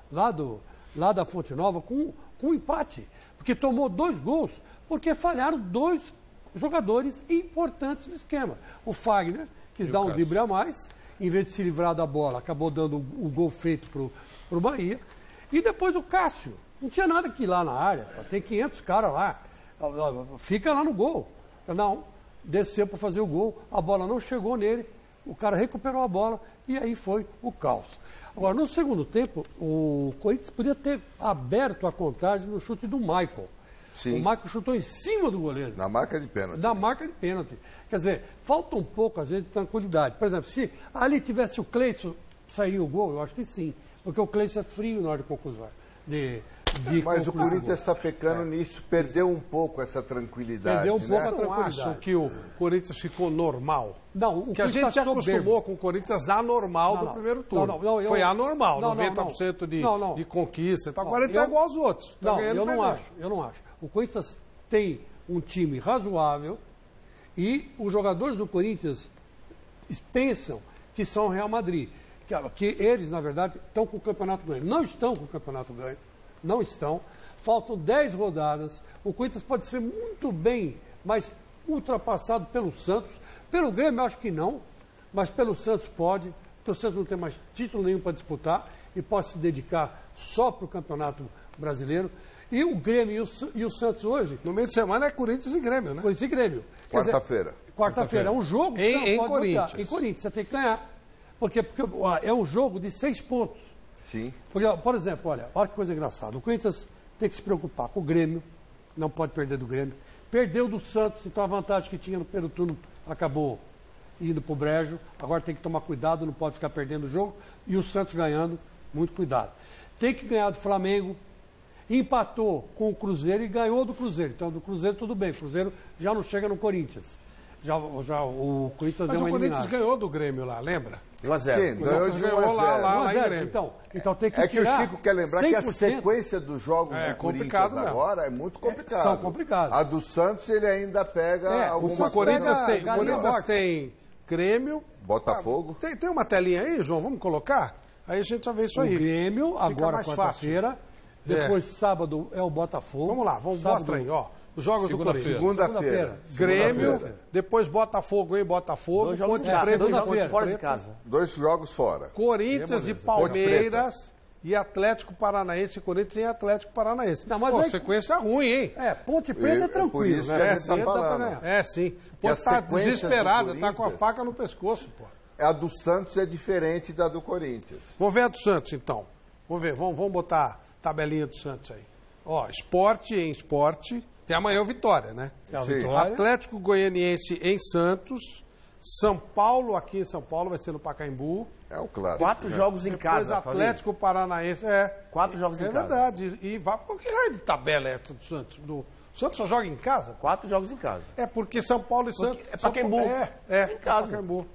lá da Fonte Nova com um empate, porque tomou 2 gols, porque falharam 2 jogadores importantes no esquema. O Fagner quis dar um drible a mais, em vez de se livrar da bola, acabou dando o gol feito para o Bahia. E depois o Cássio, não tinha nada que ir lá na área, tem 500 caras lá, fica lá no gol. Não, desceu para fazer o gol, a bola não chegou nele, o cara recuperou a bola e aí foi o caos. Agora, no segundo tempo, o Corinthians podia ter aberto a contagem no chute do Michael. Sim. O Michael chutou em cima do goleiro. Na marca de pênalti. Na marca de pênalti. Quer dizer, falta um pouco, às vezes, de tranquilidade. Por exemplo, se ali tivesse o Cleison, sairia o gol? Eu acho que sim. Porque o Cleison é frio na hora de conclusão. Mas o Corinthians está pecando nisso, perdeu um pouco essa tranquilidade. Perdeu um pouco a tranquilidade. Não acho que o Corinthians ficou normal. Não, o que a gente se acostumou com o Corinthians anormal do primeiro turno. Foi anormal, 90% de conquista. Agora ele está igual aos outros. Eu não acho. O Corinthians tem um time razoável e os jogadores do Corinthians pensam que são o Real Madrid. Que eles, na verdade, estão com o campeonato ganho. Não estão com o campeonato ganho. Não estão. Faltam 10 rodadas. O Corinthians pode ser muito bem, mas ultrapassado pelo Santos. Pelo Grêmio, acho que não. Mas pelo Santos pode. Porque o Santos não tem mais título nenhum para disputar e pode se dedicar só para o Campeonato Brasileiro. E o Grêmio e o Santos hoje... No meio de semana é Corinthians e Grêmio, né? Corinthians e Grêmio. Quarta-feira. Quarta-feira. É um jogo que em Corinthians. Em Corinthians. Você tem que ganhar. Porque é um jogo de 6 pontos. Sim. Porque, por exemplo, olha que coisa engraçada. O Corinthians tem que se preocupar com o Grêmio. Não pode perder do Grêmio. Perdeu do Santos, então a vantagem que tinha no primeiro turno acabou indo para o brejo. Agora tem que tomar cuidado, não pode ficar perdendo o jogo. E o Santos ganhando, muito cuidado. Tem que ganhar do Flamengo. Empatou com o Cruzeiro e ganhou do Cruzeiro. Então, do Cruzeiro tudo bem. O Cruzeiro já não chega no Corinthians. Já o Corinthians deu uma eliminada. Mas o Corinthians ganhou do Grêmio lá, lembra? 1-0. Sim, ganhou de 1-0. lá em Grêmio. Então tem que que o Chico quer lembrar 100%. Que a sequência dos jogos do Corinthians agora é muito complicada. São complicados. A do Santos ele ainda pega alguma coisa. O Corinthians tem Grêmio. Botafogo. Tem uma telinha aí, João? Vamos colocar? Aí a gente já vê isso aí. O Grêmio, agora quarta-feira. Depois sábado é o Botafogo. Vamos lá, mostra aí, ó. Os jogos do Corinthians. Segunda-feira. Grêmio, depois Botafogo em Botafogo. 2 jogos fora de casa. 2 jogos fora. Corinthians e Palmeiras e Atlético Paranaense. Corinthians e Atlético Paranaense. Não, sequência ruim, hein? Ponte Preta é tranquilo. Por isso que a gente tá falando. Sim. Pô, tá desesperado, tá com a faca no pescoço, pô. A do Santos é diferente da do Corinthians. Vamos ver a do Santos, então. Vamos ver, vamos botar a tabelinha do Santos aí. Ó, esporte em esporte. Tem amanhã o Vitória, né? Vitória. Atlético Goianiense em Santos. São Paulo, aqui em São Paulo, vai ser no Pacaembu. É o clássico. 4 jogos em casa. Atlético Paranaense. 4 jogos em casa. É verdade. E vai. Que raio de tabela é essa do Santos? O Santos só joga em casa? 4 jogos em casa. É porque São Paulo e Santos. É Pacaembu. Em casa. Pacaembu.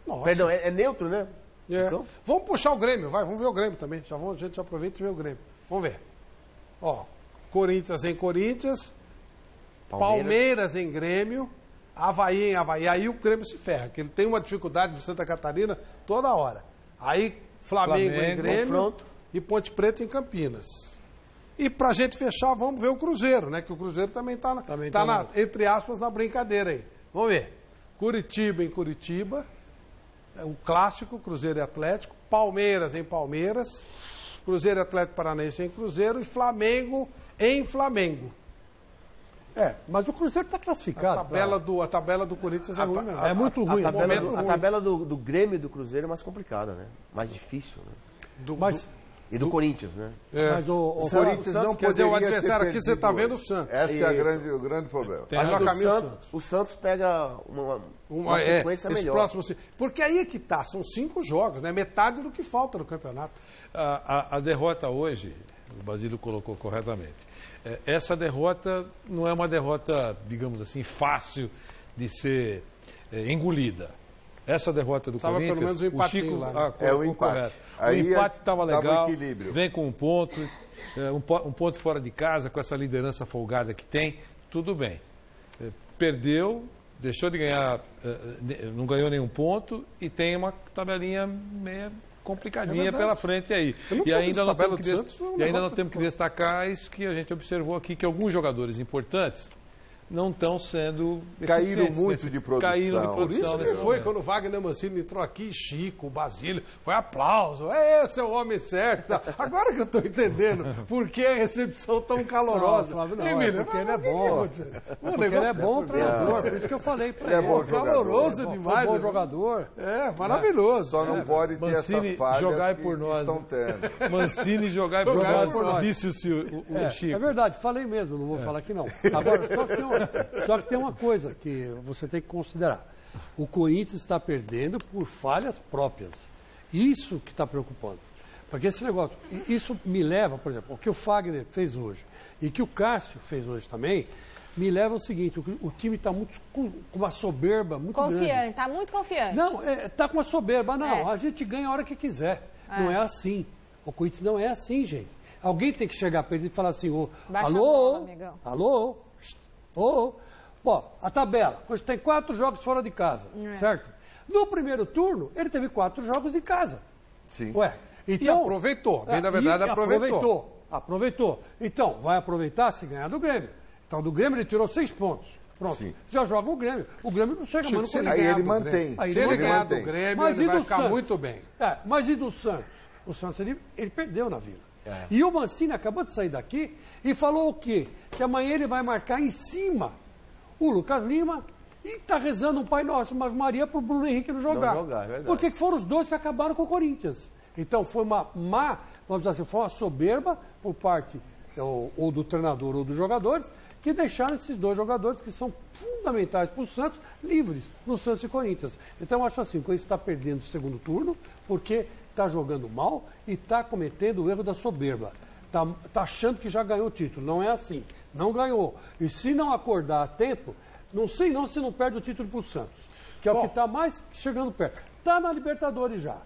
Nossa. Perdão, é neutro, né? Então? Vamos puxar o Grêmio, vamos ver o Grêmio também. A gente já aproveita e vê o Grêmio. Vamos ver. Ó, Corinthians em Corinthians. Palmeiras em Grêmio, Avaí em Avaí. Aí o Grêmio se ferra, que ele tem uma dificuldade de Santa Catarina toda hora. Aí Flamengo em Grêmio confronto. E Ponte Preta em Campinas. E pra gente fechar, vamos ver o Cruzeiro, né? Que o Cruzeiro também tá entre aspas, na brincadeira aí. Vamos ver. Curitiba em Curitiba, o clássico, Cruzeiro e Atlético. Palmeiras em Palmeiras, Cruzeiro e Atlético Paranaense em Cruzeiro e Flamengo em Flamengo. Mas o Cruzeiro está classificado. A tabela do Corinthians é ruim mesmo. É muito ruim. A tabela do Grêmio e do Cruzeiro é mais complicada, né? Mais difícil, né? E do Corinthians, né? Mas o Corinthians não quer dizer, o poderia adversário ter aqui você está vendo o Santos. Esse é o grande problema. O Santos pega uma sequência melhor. Porque aí é que tá, são 5 jogos, né? Metade do que falta no campeonato. A derrota hoje, o Basílio colocou corretamente, essa derrota não é uma derrota, digamos assim, fácil de ser engolida. Essa derrota do Corinthians, pelo menos um empatinho lá. O empate. O empate estava legal, equilíbrio. Vem com um ponto, um ponto fora de casa, com essa liderança folgada que tem, tudo bem. Perdeu, deixou de ganhar, não ganhou nenhum ponto e tem uma tabelinha meio complicadinha pela frente aí. E ainda não temos que destacar isso que a gente observou aqui, que alguns jogadores importantes não estão sendo caíram muito de produção. Por isso que foi quando o Wagner Mancini entrou aqui, Chico, Basílio, foi aplauso. Esse é o homem certo. Agora que eu estou entendendo por que a recepção tão calorosa. Não, porque ele é bom. Porque ele é bom treinador, por isso que eu falei para ele. É bom caloroso demais. Bom jogador. Maravilhoso. Só não pode ter essas falhas jogar por nós, estão tendo. Mancini jogar por nós, disse o Chico. É verdade, falei mesmo, não vou falar aqui não. Agora, só que tem uma coisa que você tem que considerar. O Corinthians está perdendo por falhas próprias. Isso que está preocupando. Porque esse negócio, isso me leva, por exemplo, o que o Fagner fez hoje e que o Cássio fez hoje também, me leva ao seguinte, o time está com uma soberba muito grande. Está muito confiante. Não, está com uma soberba. Não, a gente ganha a hora que quiser. Não é assim. O Corinthians não é assim, gente. Alguém tem que chegar para ele e falar assim, alô, Bom, a tabela, hoje tem 4 jogos fora de casa, certo? No primeiro turno, ele teve 4 jogos em casa. Sim. Então, e aproveitou, bem da verdade aproveitou. Então, vai aproveitar se ganhar do Grêmio. Então, do Grêmio ele tirou 6 pontos. Pronto, já joga o Grêmio. O Grêmio não chega mais no Corinthians. Aí ele mantém. Se ele ganhar do Grêmio, ele vai ficar muito bem. Mas e do Santos? O Santos, ele perdeu na Vila. E o Mancini acabou de sair daqui e falou o quê? Que amanhã ele vai marcar em cima o Lucas Lima e está rezando um Pai Nosso, mas Maria para o Bruno Henrique não jogar. Porque foram os dois que acabaram com o Corinthians. Então foi vamos dizer assim, foi uma soberba por parte ou do treinador ou dos jogadores, que deixaram esses 2 jogadores que são fundamentais para o Santos livres no Santos e Corinthians. Então eu acho assim, o Corinthians está perdendo o segundo turno porque está jogando mal e está cometendo o erro da soberba. Está achando que já ganhou o título. Não é assim. Não ganhou. E se não acordar a tempo, não sei não se não perde o título para o Santos, que é o que está mais chegando perto. Está na Libertadores já.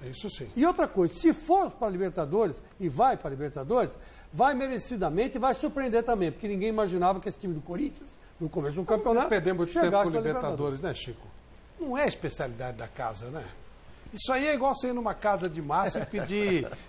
Isso sim. E outra coisa, se for para a Libertadores e vai para a Libertadores, vai merecidamente e vai surpreender também, porque ninguém imaginava que esse time do Corinthians, no começo do campeonato, perdemos muito tempo com Libertadores, né, Chico? Não é especialidade da casa, né? Isso aí é igual você ir numa casa de massa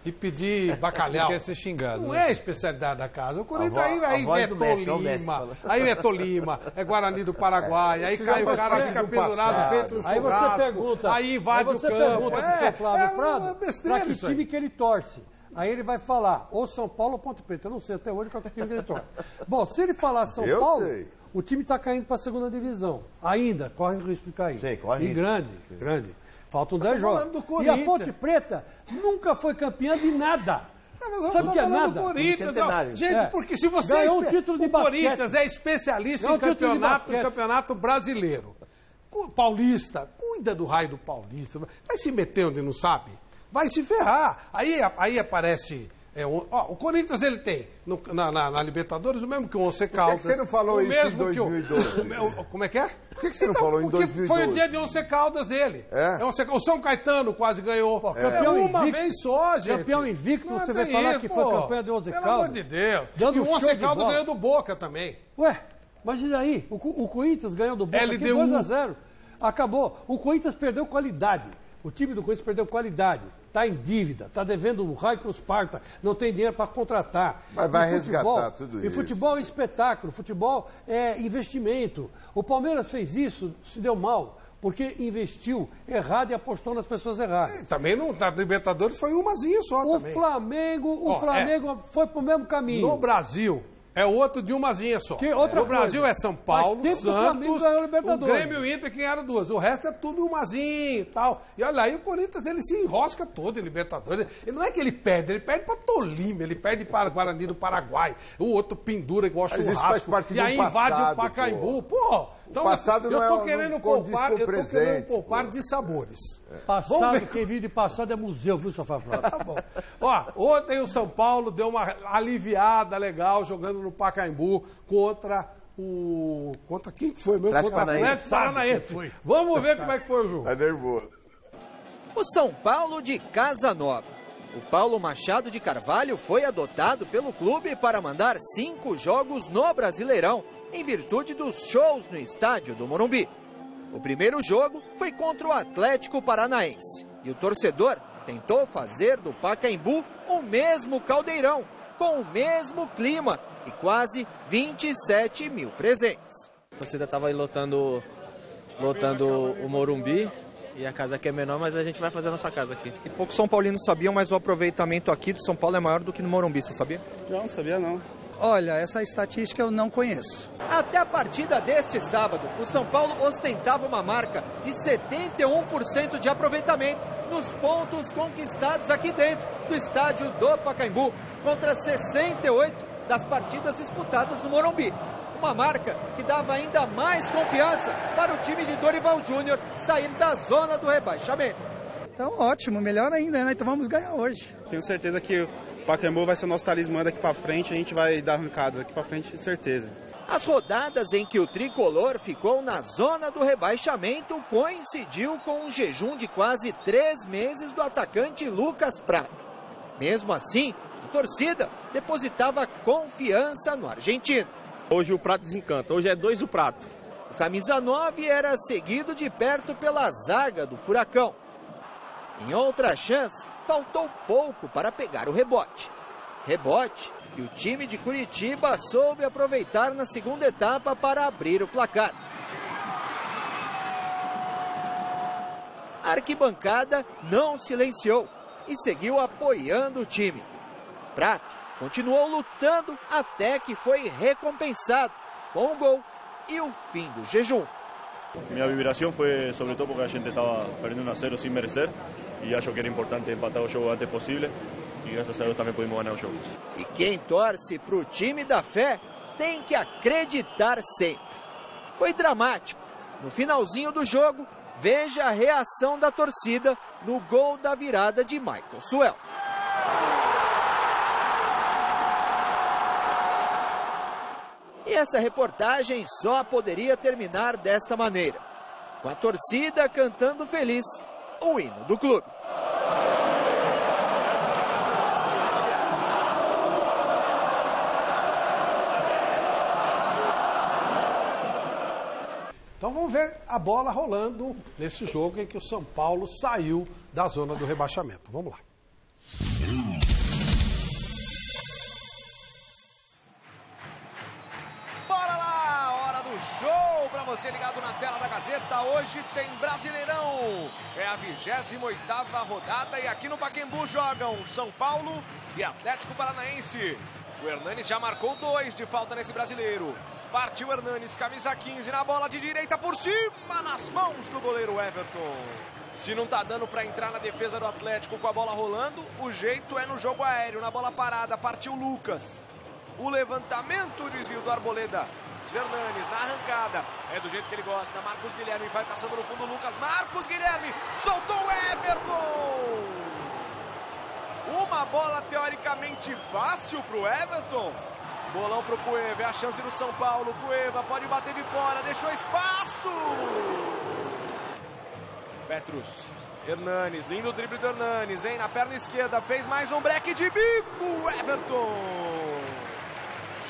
e pedir bacalhau. Quer ser xingado. Não é especialidade da casa. O Corinthians aí é Tolima, é Guarani do Paraguai, aí cai o cara, fica pendurado, feito um churrasco. Aí você pergunta, aí invade o campo. Pergunta pro seu Flávio Prado, para que time que ele torce. Aí ele vai falar, ou São Paulo ou Ponte Preta. Eu não sei até hoje qual é o time que ele torce. Bom, se ele falar São Paulo, o time está caindo para a segunda divisão. Ainda, corre o risco de cair. Sim, corre risco. Grande. Faltam 10 jogos. E a Ponte Preta nunca foi campeã de nada. Sabe o que é nada? Gente, porque se você ganhou um título de basquete. Corinthians é especialista em campeonato brasileiro. Paulista, cuida do raio do Paulista. Vai se meter onde não sabe? Vai se ferrar. Aí aparece... o Corinthians ele tem na Libertadores o mesmo que o Once Caldas. Por que você não falou isso em 2012? Como é que é? Por que você não falou em 2012? Foi o dia de Once Caldas dele. O São Caetano quase ganhou. Uma vez só, gente. Campeão invicto, você vai falar que foi campeão de Once Caldas? Pelo amor de Deus. E o Once Caldas ganhou do Boca também. Mas e daí? O Corinthians ganhou do Boca aqui 2-0. Acabou. O Corinthians perdeu qualidade. O time do Corinthians perdeu qualidade. Está em dívida, está devendo o raio que os parta, não tem dinheiro para contratar. Mas vai resgatar tudo isso. E futebol é espetáculo, futebol é investimento. O Palmeiras fez isso, se deu mal, porque investiu errado e apostou nas pessoas erradas. Também na Libertadores foi umazinha só também. O Flamengo foi para o mesmo caminho. No Brasil, É outro de umazinha só. O Brasil é São Paulo, Santos, o Grêmio e o Inter que ganharam 2. O resto é tudo umazinho e tal. E olha aí, o Corinthians, ele se enrosca todo em Libertadores. Ele não é que ele perde pra Tolima, ele perde para Guarani do Paraguai. O outro pendura igual churrasco. E aí invade o Pacaembu. Pô, então passado eu tô querendo poupar de sabores. Passado, quem vive de passado é museu, viu, Sofá Flávio? Tá bom. Ó, ontem o São Paulo deu uma aliviada legal jogando no Pacaembu contra quem que foi mesmo? Contra o Atlético Paranaense. Vamos ver como é que foi o jogo. Tá nervoso. O São Paulo de Casa Nova. O Paulo Machado de Carvalho foi adotado pelo clube para mandar 5 jogos no Brasileirão, em virtude dos shows no estádio do Morumbi. O primeiro jogo foi contra o Atlético Paranaense e o torcedor tentou fazer do Pacaembu o mesmo caldeirão, com o mesmo clima e quase 27 mil presentes. A torcida estava aí lotando o Morumbi e a casa aqui é menor, mas a gente vai fazer a nossa casa aqui. E poucos São Paulinos sabiam, mas o aproveitamento aqui do São Paulo é maior do que no Morumbi, você sabia? Não sabia não. Olha, essa estatística eu não conheço. Até a partida deste sábado, o São Paulo ostentava uma marca de 71% de aproveitamento nos pontos conquistados aqui dentro do estádio do Pacaembu, contra 68 das partidas disputadas no Morumbi. Uma marca que dava ainda mais confiança para o time de Dorival Júnior sair da zona do rebaixamento. Então, ótimo, melhor ainda, né? Então vamos ganhar hoje. Tenho certeza que o Pacaembu vai ser o nosso talismã daqui para frente, a gente vai dar arrancadas daqui para frente, certeza. As rodadas em que o tricolor ficou na zona do rebaixamento coincidiu com um jejum de quase 3 meses do atacante Lucas Prato. Mesmo assim, a torcida depositava confiança no argentino. Hoje o Prato desencanta, hoje é 2 o Prato. O camisa 9 era seguido de perto pela zaga do Furacão. Em outra chance, faltou pouco para pegar o rebote. Rebote que o time de Curitiba soube aproveitar na segunda etapa para abrir o placar. A arquibancada não silenciou e seguiu apoiando o time. Prato continuou lutando até que foi recompensado com o gol e o fim do jejum. Minha vibração foi sobretudo porque a gente estava perdendo 1-0 sem merecer e acho que era importante empatar o jogo o antes possível e graças a Deus também podemos ganhar o jogo. E quem torce para o time da fé tem que acreditar sempre. Foi dramático. No finalzinho do jogo, veja a reação da torcida no gol da virada de Michael Suel. E essa reportagem só poderia terminar desta maneira, com a torcida cantando feliz o hino do clube. Então vamos ver a bola rolando nesse jogo em que o São Paulo saiu da zona do rebaixamento. Vamos lá. Show para você ligado na tela da Gazeta. Hoje tem Brasileirão. É a 28ª rodada e aqui no Pacaembu jogam São Paulo e Atlético Paranaense. O Hernanes já marcou 2 de falta nesse brasileiro. Partiu Hernanes, camisa 15 na bola de direita por cima, nas mãos do goleiro Everton. Se não tá dando para entrar na defesa do Atlético com a bola rolando, o jeito é no jogo aéreo, na bola parada. Partiu Lucas. O levantamento, o desvio do Arboleda. Hernanes na arrancada, é do jeito que ele gosta. Marcos Guilherme vai passando no fundo. Lucas, Marcos Guilherme soltou o Everton. Uma bola teoricamente fácil pro Everton. Bolão pro Cueva, é a chance do São Paulo. Cueva pode bater de fora, deixou espaço. Petrus, Hernanes, lindo drible do Hernanes, hein? Na perna esquerda, fez mais um break de bico. Everton.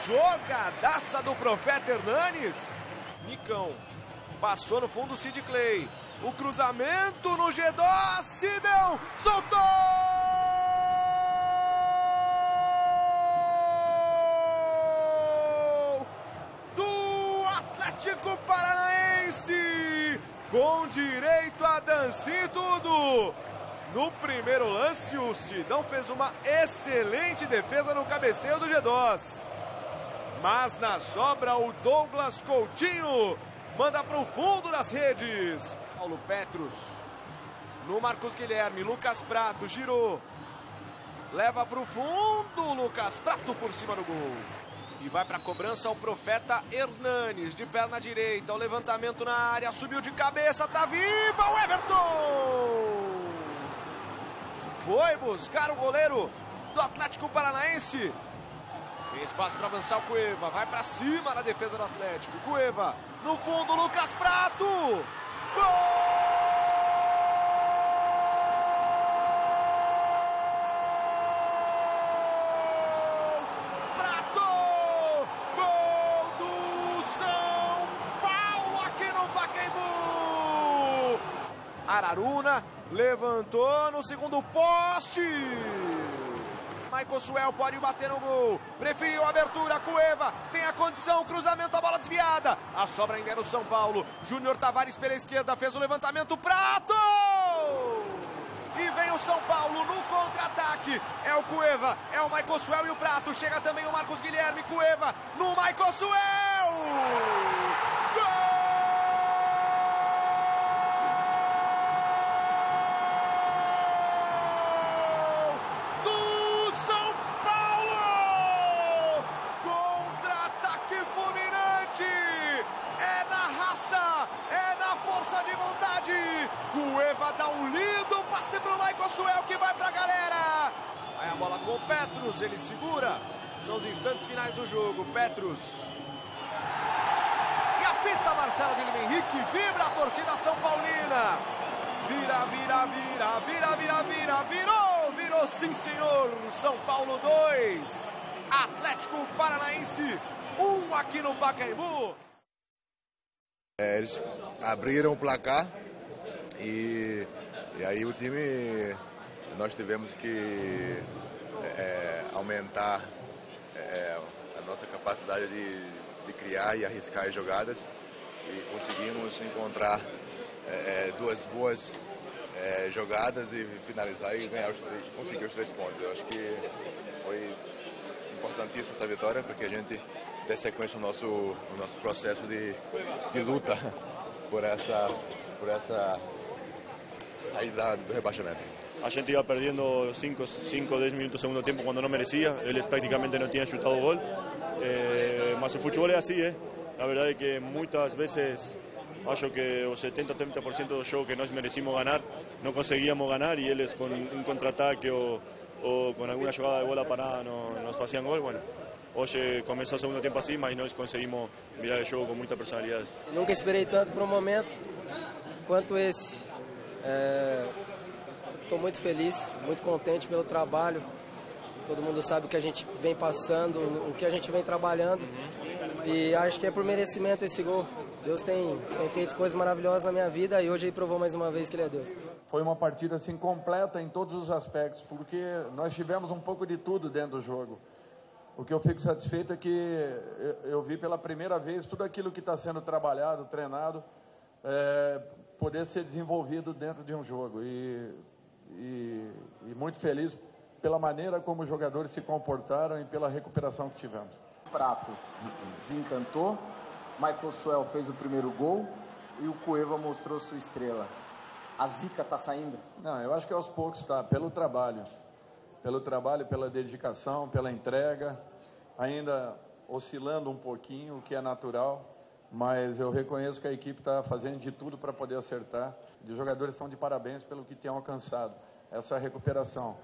Jogadaça do Profeta Hernanes. Nicão passou no fundo o Sid Clay. O cruzamento no G2. Sidão soltou! Do Atlético Paranaense. Com direito a dancinha e tudo. No primeiro lance, o Sidão fez uma excelente defesa no cabeceio do G2. Mas na sobra o Douglas Coutinho manda para o fundo das redes. Paulo Petrus no Marcos Guilherme, Lucas Prato girou, leva para o fundo, Lucas Prato por cima do gol. E vai para a cobrança o Profeta Hernanes, de perna direita, o levantamento na área, subiu de cabeça, tá viva o Everton! Foi buscar o goleiro do Atlético Paranaense. Tem espaço para avançar o Cueva, vai para cima na defesa do Atlético. Cueva, no fundo, Lucas Prato! Gol! Araruna levantou no segundo poste. Michael Suel pode bater no gol. Preferiu a abertura. Cueva tem a condição. Cruzamento, a bola desviada. A sobra ainda é no São Paulo. Júnior Tavares pela esquerda. Fez o levantamento. Prato! E vem o São Paulo no contra-ataque. É o Cueva, é o Michael Suel e o Prato. Chega também o Marcos Guilherme. Cueva no Michael Suel. Gol! De vontade, Cueva dá um lindo passe pro Michael Suel, que vai pra galera. Aí a bola com o Petrus, ele segura. São os instantes finais do jogo. Petrus. E apita Marcelo de Lima Henrique, vibra a torcida São Paulina. Virou sim senhor. São Paulo 2, Atlético Paranaense 1 aqui no Pacaembu. Eles abriram o placar e aí o time, nós tivemos que aumentar a nossa capacidade de criar e arriscar as jogadas e conseguimos encontrar duas boas jogadas e finalizar e ganhar conseguir os 3 pontos. Eu acho que foi importantíssima essa vitória porque a gente dê sequência no nosso processo de luta por essa saída do rebaixamento. A gente iba perdiendo 5 o 10 minutos segundo tiempo cuando no merecía. Eles prácticamente no tinham chutado gol. Mas o futebol é assim, A verdade é que muitas vezes acho que o 70-30% do jogo que nós merecimos ganhar, não conseguíamos ganhar e eles com um contra-ataque ou com alguma jogada de bola parada nos faziam gol. Bueno, hoje começou o segundo tempo assim, mas nós conseguimos virar o jogo com muita personalidade. Nunca esperei tanto para um momento quanto esse. Estou muito feliz, muito contente pelo trabalho. Todo mundo sabe o que a gente vem passando, o que a gente vem trabalhando. E acho que é por merecimento esse gol. Deus tem feito coisas maravilhosas na minha vida e hoje ele provou mais uma vez que ele é Deus. Foi uma partida assim completa em todos os aspectos, porque nós tivemos um pouco de tudo dentro do jogo. O que eu fico satisfeito é que eu vi pela primeira vez tudo aquilo que está sendo trabalhado, treinado, poder ser desenvolvido dentro de um jogo. E muito feliz pela maneira como os jogadores se comportaram e pela recuperação que tivemos. Prato desencantou, Michael Suel fez o primeiro gol e o Cueva mostrou sua estrela. A zica está saindo? Não, eu acho que aos poucos está, pelo trabalho, pela dedicação, pela entrega, ainda oscilando um pouquinho, o que é natural, mas eu reconheço que a equipe está fazendo de tudo para poder acertar. Os jogadores estão de parabéns pelo que têm alcançado, essa recuperação.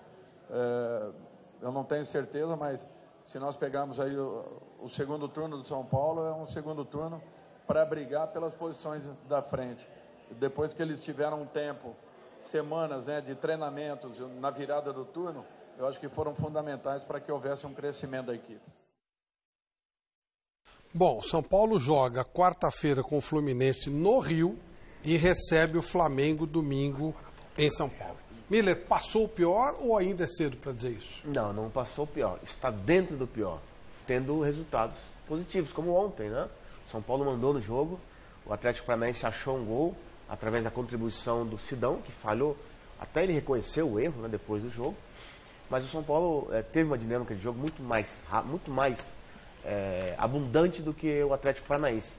Eu não tenho certeza, mas se nós pegarmos aí o segundo turno do São Paulo, é um segundo turno para brigar pelas posições da frente. Depois que eles tiveram um tempo, semanas de treinamentos na virada do turno, eu acho que foram fundamentais para que houvesse um crescimento da equipe. Bom, São Paulo joga quarta-feira com o Fluminense no Rio e recebe o Flamengo domingo em São Paulo. Miller, passou o pior ou ainda é cedo para dizer isso? Não, não passou o pior. Está dentro do pior, tendo resultados positivos, como ontem, né? São Paulo mandou no jogo, o Atlético Paranaense achou um gol através da contribuição do Sidão, que falhou, até ele reconheceu o erro, né, depois do jogo. Mas o São Paulo teve uma dinâmica de jogo muito mais abundante do que o Atlético Paranaense.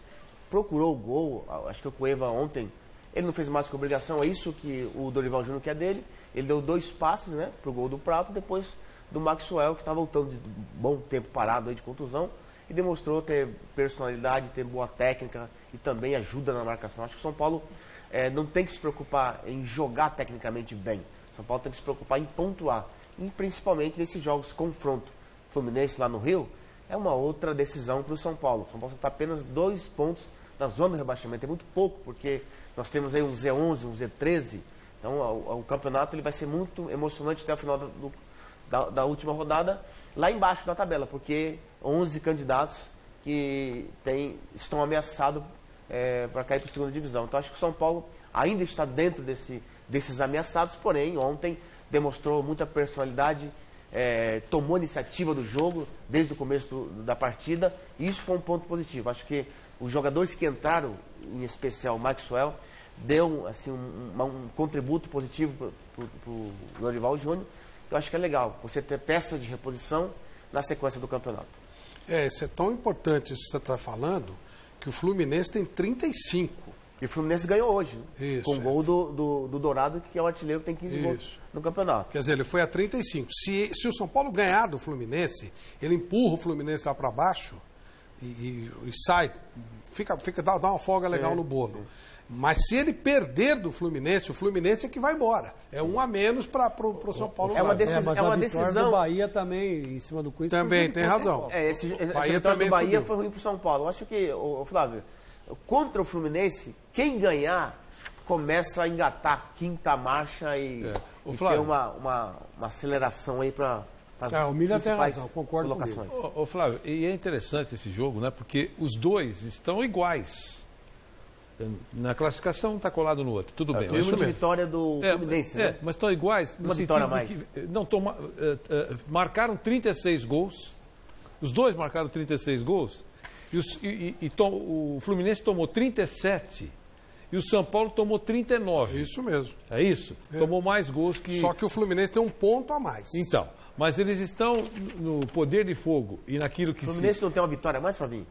Procurou o gol, acho que o Cueva ontem, ele não fez mais que obrigação, é isso que o Dorival Júnior quer dele. Ele deu 2 passes, né, pro gol do Prato, depois do Maxwell, que está voltando de bom tempo parado aí de contusão, e demonstrou ter personalidade, ter boa técnica e também ajuda na marcação. Acho que o São Paulo não tem que se preocupar em jogar tecnicamente bem. O São Paulo tem que se preocupar em pontuar, e principalmente nesses jogos confronto. Fluminense lá no Rio é uma outra decisão para o São Paulo. O São Paulo está apenas 2 pontos na zona de rebaixamento. É muito pouco, porque nós temos aí um Z11, um Z13. Então o campeonato ele vai ser muito emocionante até o final da última rodada, lá embaixo da tabela, porque 11 candidatos que estão ameaçados para cair para a segunda divisão. Então acho que o São Paulo ainda está dentro desses ameaçados, porém ontem demonstrou muita personalidade, tomou a iniciativa do jogo desde o começo da partida, e isso foi um ponto positivo. Acho que os jogadores que entraram, em especial o Maxwell, deu assim, um contributo positivo para o Dorival Júnior. Eu acho que é legal você ter peça de reposição na sequência do campeonato. Isso é tão importante isso que você está falando, que o Fluminense tem 35. E o Fluminense ganhou hoje, né? Isso, com o gol do Dourado, que é o artilheiro, tem 15 gols no campeonato. Quer dizer, ele foi a 35. Se o São Paulo ganhar do Fluminense, ele empurra o Fluminense lá para baixo e sai, dá uma folga legal no bolo. Mas se ele perder do Fluminense, o Fluminense é que vai embora. É um a menos para o São Paulo. Mas a vitória do Bahia também, em cima do Corinthians. Também, tem razão. Essa vitória do Bahia foi ruim para o São Paulo. Eu acho que, Flávio, contra o Fluminense, quem ganhar começa a engatar a quinta marcha e ter uma aceleração aí para o Miller tem razão, concordo colocações. Ô Flávio, e é interessante esse jogo, né? Porque os dois estão iguais. Na classificação, um está colado no outro. Tudo bem. O número de vitória do Fluminense, né? Mas estão iguais. Uma vitória a mais. Marcaram 36 gols. Os dois marcaram 36 gols. O Fluminense tomou 37 e o São Paulo tomou 39. Isso mesmo. É isso? Tomou mais gols que... Só que o Fluminense tem um ponto a mais. Então, mas eles estão no poder de fogo e naquilo que... O Fluminense não tem uma vitória a mais, Flavinho?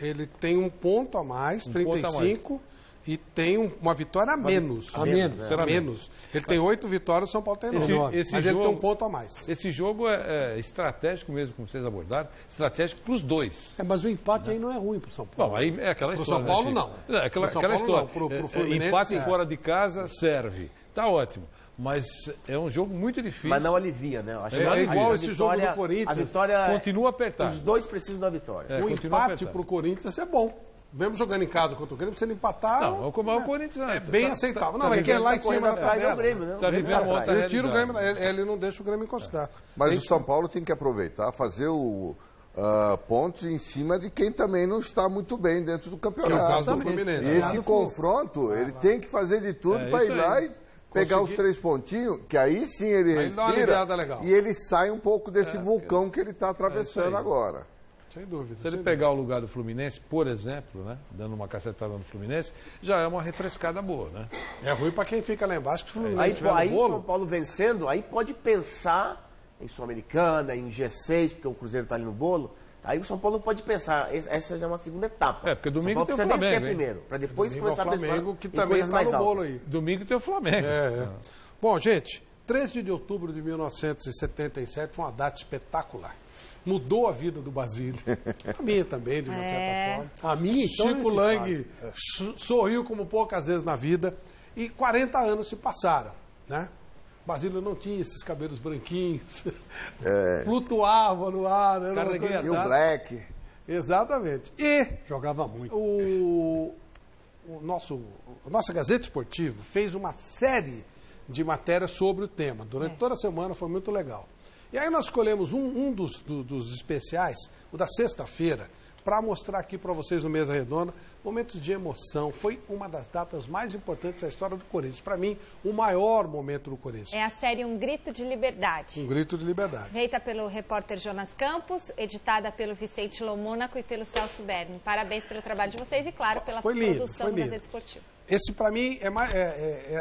Ele tem um ponto a mais, 35, e tem uma vitória a menos. A menos. Ele tem 8 vitórias, o São Paulo tem 9. Mas ele tem um ponto a mais. Esse jogo é estratégico mesmo, como vocês abordaram, estratégico para os dois. Mas o empate aí não é ruim para o São Paulo. Bom, aí é aquela história. Para o São Paulo, não. É aquela história. Pro Fluminense, empate fora de casa serve. Tá ótimo. Mas é um jogo muito difícil. Mas não alivia, né? Acho é igual esse jogo do Corinthians. A vitória continua apertado. Os dois precisam da vitória. O empate para o Corinthians é bom. Mesmo jogando em casa contra o Grêmio, você não empatar... Não, o Corinthians é bem aceitável. Não, é que é lá em cima da tabela. É o Grêmio, né? Está vivendo uma outra ele tira o Grêmio, ele não deixa o Grêmio encostar. Mas o São Paulo tem que aproveitar, fazer pontos em cima de quem também não está muito bem dentro do campeonato. É o caso do Fluminense. E esse confronto, ele tem que fazer de tudo para ir lá e pegar os 3 pontinhos, que aí sim ele respira e ele sai um pouco desse vulcão que ele está atravessando agora. Sem dúvida. Se ele pegar o lugar do Fluminense, por exemplo, né, dando uma cacetada no Fluminense, já é uma refrescada boa, né? É ruim para quem fica lá embaixo, que o Fluminense aí o São Paulo vencendo, aí pode pensar em Sul-Americana, em G6, porque o Cruzeiro está ali no bolo. Aí o São Paulo pode pensar, essa já é uma segunda etapa. Porque domingo tem o Flamengo, vencer primeiro, para depois começar a pensar Flamengo, que também está no bolo aí. Domingo tem o Flamengo. Bom, gente, 13 de outubro de 1977 foi uma data espetacular. Mudou a vida do Basílio. A minha também, de uma certa forma. A minha, então, Chico Lang sorriu como poucas vezes na vida. E 40 anos se passaram, né? Basílio não tinha esses cabelos branquinhos. Flutuava no ar. E o Black. Exatamente. E jogava muito. Nossa Gazeta Esportiva fez uma série de matérias sobre o tema. Durante toda a semana foi muito legal. E aí nós escolhemos um dos especiais, o da sexta-feira, para mostrar aqui para vocês no Mesa Redonda, momentos de emoção. Foi uma das datas mais importantes da história do Corinthians. Para mim, o maior momento do Corinthians. É a série Um Grito de Liberdade. Um Grito de Liberdade. Feita pelo repórter Jonas Campos, editada pelo Vicente Lomônaco e pelo Celso Berni. Parabéns pelo trabalho de vocês e, claro, pela produção do Gazeta Esportiva. Esse, para mim,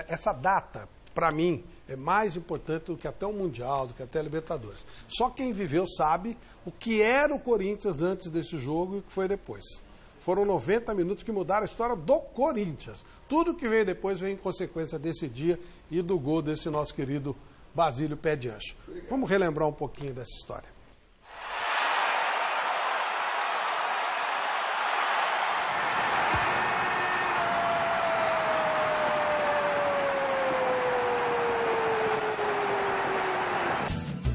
essa data, para mim, é mais importante do que até o Mundial, do que até a Libertadores. Só quem viveu sabe o que era o Corinthians antes desse jogo e o que foi depois. Foram 90 minutos que mudaram a história do Corinthians. Tudo que veio depois veio em consequência desse dia e do gol desse nosso querido Basílio Pé de Ancho. Vamos relembrar um pouquinho dessa história.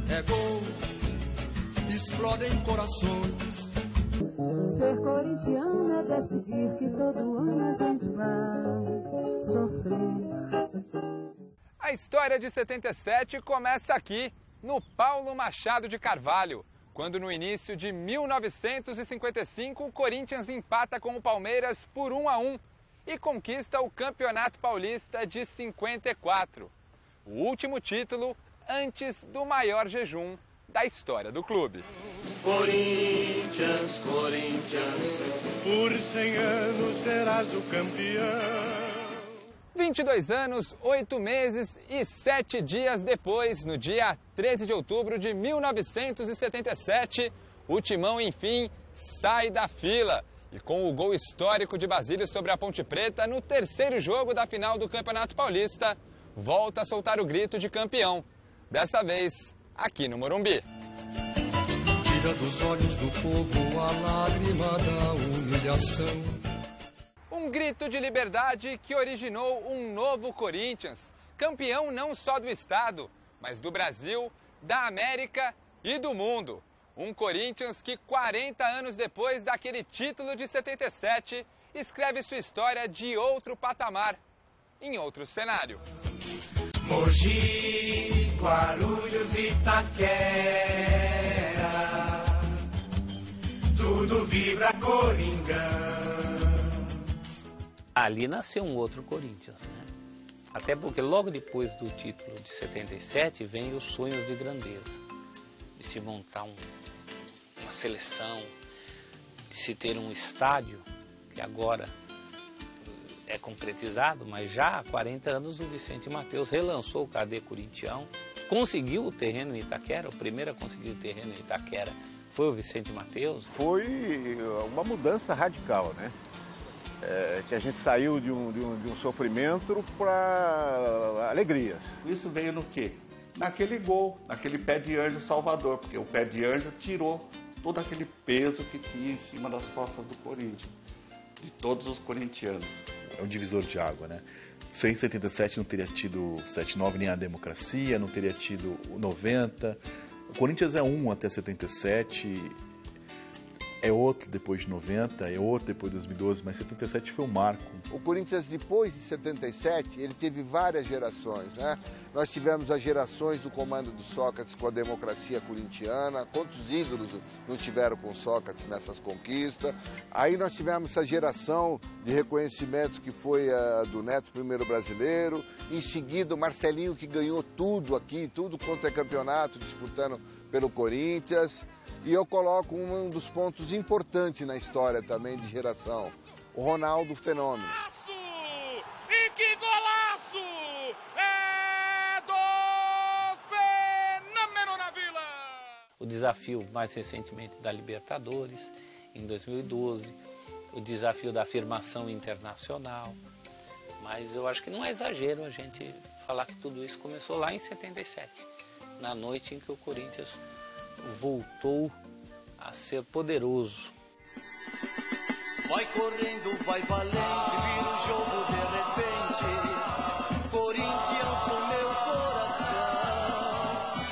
É gol, explodem corações. Ser corintiano é decidir que todo ano a gente vai sofrer. A história de 77 começa aqui, no Paulo Machado de Carvalho, quando no início de 1955 o Corinthians empata com o Palmeiras por 1-1 e conquista o Campeonato Paulista de 54. O último título antes do maior jejum da história do clube. Corinthians, Corinthians, por 100 anos serás o campeão. 22 anos, 8 meses e 7 dias depois, no dia 13 de outubro de 1977, o Timão, enfim, sai da fila. E com o gol histórico de Basílio sobre a Ponte Preta, no terceiro jogo da final do Campeonato Paulista, volta a soltar o grito de campeão. Dessa vez, aqui no Morumbi. Tira dos olhos do povo a lágrima da humilhação. Um grito de liberdade que originou um novo Corinthians, campeão não só do estado, mas do Brasil, da América e do mundo. Um Corinthians que 40 anos depois daquele título de 77, escreve sua história de outro patamar, em outro cenário. Mogi, Guarulhos, Itaquera, tudo vibra Coringão. Ali nasceu um outro Corinthians, né? Até porque logo depois do título de 77 vem os sonhos de grandeza, de se montar uma seleção, de se ter um estádio, que agora é concretizado, mas já há 40 anos o Vicente Mateus relançou o KD Corinthians, conseguiu o terreno em Itaquera, o primeiro a conseguir o terreno em Itaquera foi o Vicente Mateus. Foi uma mudança radical, né? Que a gente saiu de um sofrimento para alegrias. Isso veio no quê? Naquele gol, naquele pé de anjo Salvador, porque o pé de anjo tirou todo aquele peso que tinha em cima das costas do Corinthians, de todos os corintianos. É um divisor de água, né? Sem 77 não teria tido 79 nem a democracia, não teria tido o 90. O Corinthians é um até 77, é outro depois de 90, é outro depois de 2012, mas 77 foi um marco. O Corinthians, depois de 77, ele teve várias gerações, né? Nós tivemos as gerações do comando do Sócrates com a democracia corintiana, quantos ídolos não tiveram com Sócrates nessas conquistas. Aí nós tivemos essa geração de reconhecimento que foi a do Neto, primeiro brasileiro. Em seguida, o Marcelinho, que ganhou tudo aqui, tudo quanto é campeonato, disputando pelo Corinthians. E eu coloco um dos pontos importantes na história também de geração, o Ronaldo Fenômeno. E que golaço! É do Fenômeno na Vila! O desafio mais recentemente da Libertadores, em 2012, o desafio da afirmação internacional. Mas eu acho que não é exagero a gente falar que tudo isso começou lá em 77, na noite em que o Corinthians voltou a ser poderoso. Vai correndo, vai valendo, vira o jogo de repente. Corinthians no meu coração.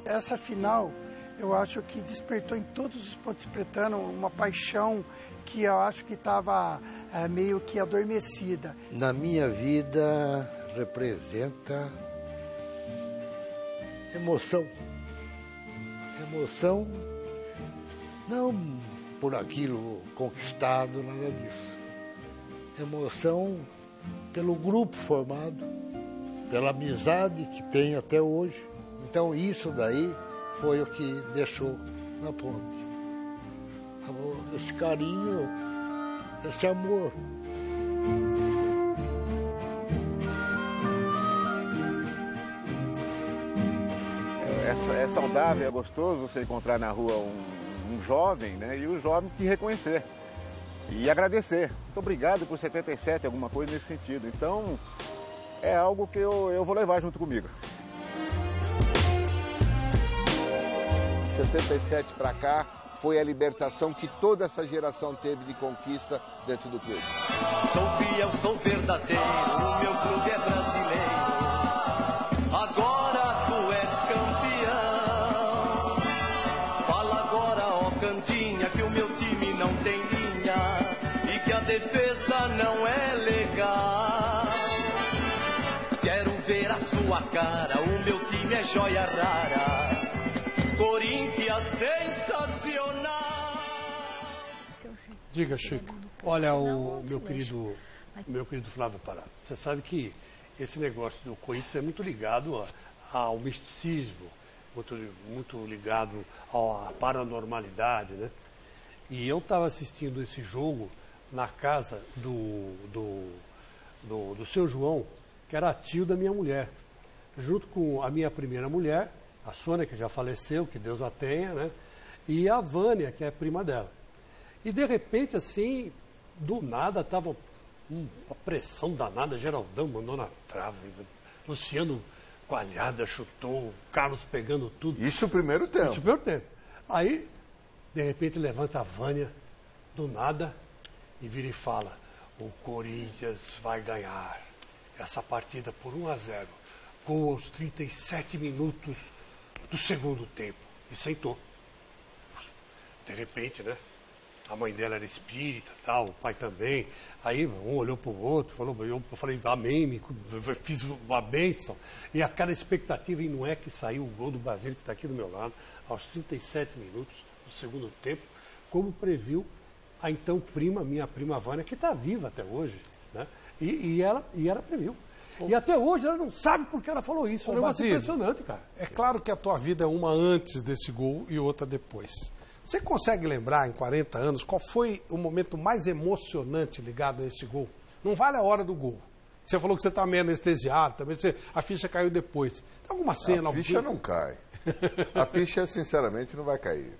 Essa final, eu acho que despertou em todos os pontos pretanos uma paixão que eu acho que estava meio que adormecida. Na minha vida representa emoção. Emoção, não por aquilo conquistado, nada disso. Emoção pelo grupo formado, pela amizade que tem até hoje. Então isso daí foi o que deixou na ponte. Esse carinho, esse amor. É saudável, é gostoso você encontrar na rua um jovem, né? E o jovem te reconhecer e agradecer. Muito obrigado por 77, alguma coisa nesse sentido. Então, é algo que eu vou levar junto comigo. 77 para cá foi a libertação que toda essa geração teve de conquista dentro do clube. Sou fiel, sou verdadeiro, o meu clube é brasileiro. Agora tu és campeão. Fala agora, ó Candinha, que o meu time não tem linha e que a defesa não é legal. Quero ver a sua cara, o meu time é joia rara. Corinthians sensacional. Diga, Chico. Olha, o meu querido Flávio Pará, você sabe que esse negócio do Corinthians é muito ligado ao misticismo, muito ligado à paranormalidade, né? E eu estava assistindo esse jogo na casa do seu João, que era tio da minha mulher, junto com a minha primeira mulher, a Sônia, que já faleceu, que Deus a tenha, né? E a Vânia, que é prima dela. E de repente, assim, do nada, estava uma pressão danada, Geraldão mandou na trave, Luciano Coalhada chutou, Carlos pegando tudo. Isso o primeiro tempo. Isso o primeiro tempo. Aí, de repente, levanta a Vânia, do nada, e vira e fala: o Corinthians vai ganhar essa partida por 1-0. Gol aos 37 minutos do segundo tempo. E sentou. De repente, né? A mãe dela era espírita, tal, o pai também. Aí um olhou para o outro, falou, eu falei, amém, fiz uma bênção. E aquela expectativa, e não é que saiu o gol do Basílio, que está aqui do meu lado, aos 37 minutos do segundo tempo, como previu a então minha prima Vânia, que está viva até hoje, né? E ela previu. E até hoje ela não sabe por que ela falou isso. É um negócio impressionante, cara. É claro que a tua vida é uma antes desse gol e outra depois. Você consegue lembrar, em 40 anos, qual foi o momento mais emocionante ligado a esse gol? Não vale a hora do gol. Você falou que você está meio anestesiado, também a ficha caiu depois. Tem alguma cena? A ficha não cai. A ficha, sinceramente, não vai cair.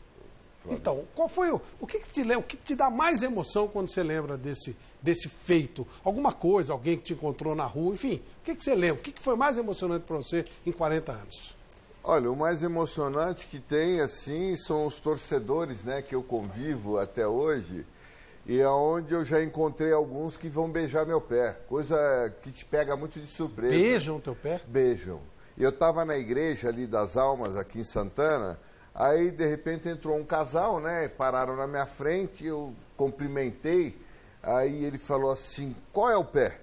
Então, qual foi o que te dá mais emoção quando você lembra desse feito? Alguma coisa, alguém que te encontrou na rua, enfim, o que você lembra? O que foi mais emocionante para você em 40 anos? Olha, o mais emocionante que tem, assim, são os torcedores, né, que eu convivo até hoje, e aonde eu já encontrei alguns que vão beijar meu pé, coisa que te pega muito de surpresa. Beijam o teu pé? Beijam. E eu estava na igreja ali das Almas, aqui em Santana, aí de repente entrou um casal, né, pararam na minha frente, eu cumprimentei, aí ele falou assim, qual é o pé?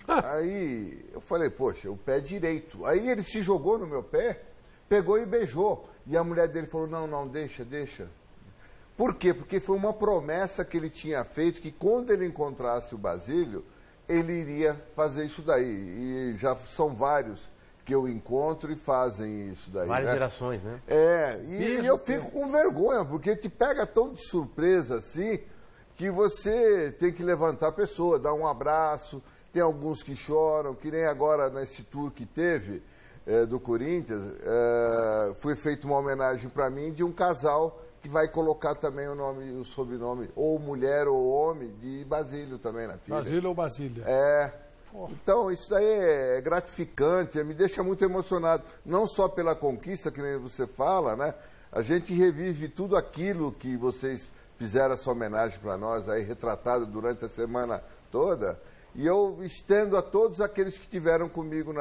Aí eu falei, poxa, o pé direito. Aí ele se jogou no meu pé, pegou e beijou. E a mulher dele falou, não, deixa. Por quê? Porque foi uma promessa que ele tinha feito, que quando ele encontrasse o Basílio, ele iria fazer isso daí. E já são vários que eu encontro e fazem isso daí. Várias gerações, né? E eu fico com vergonha, porque te pega tão de surpresa assim, que você tem que levantar a pessoa, dar um abraço. Tem alguns que choram, que nem agora nesse tour que teve do Corinthians, foi feita uma homenagem para mim de um casal que vai colocar também o sobrenome, ou mulher ou homem, de Basílio também na filha. Basílio ou Basília? Então, isso daí é gratificante, me deixa muito emocionado, não só pela conquista, que nem você fala, né? A gente revive tudo aquilo que vocês fizeram essa homenagem para nós, aí retratado durante a semana toda. E eu estendo a todos aqueles que estiveram comigo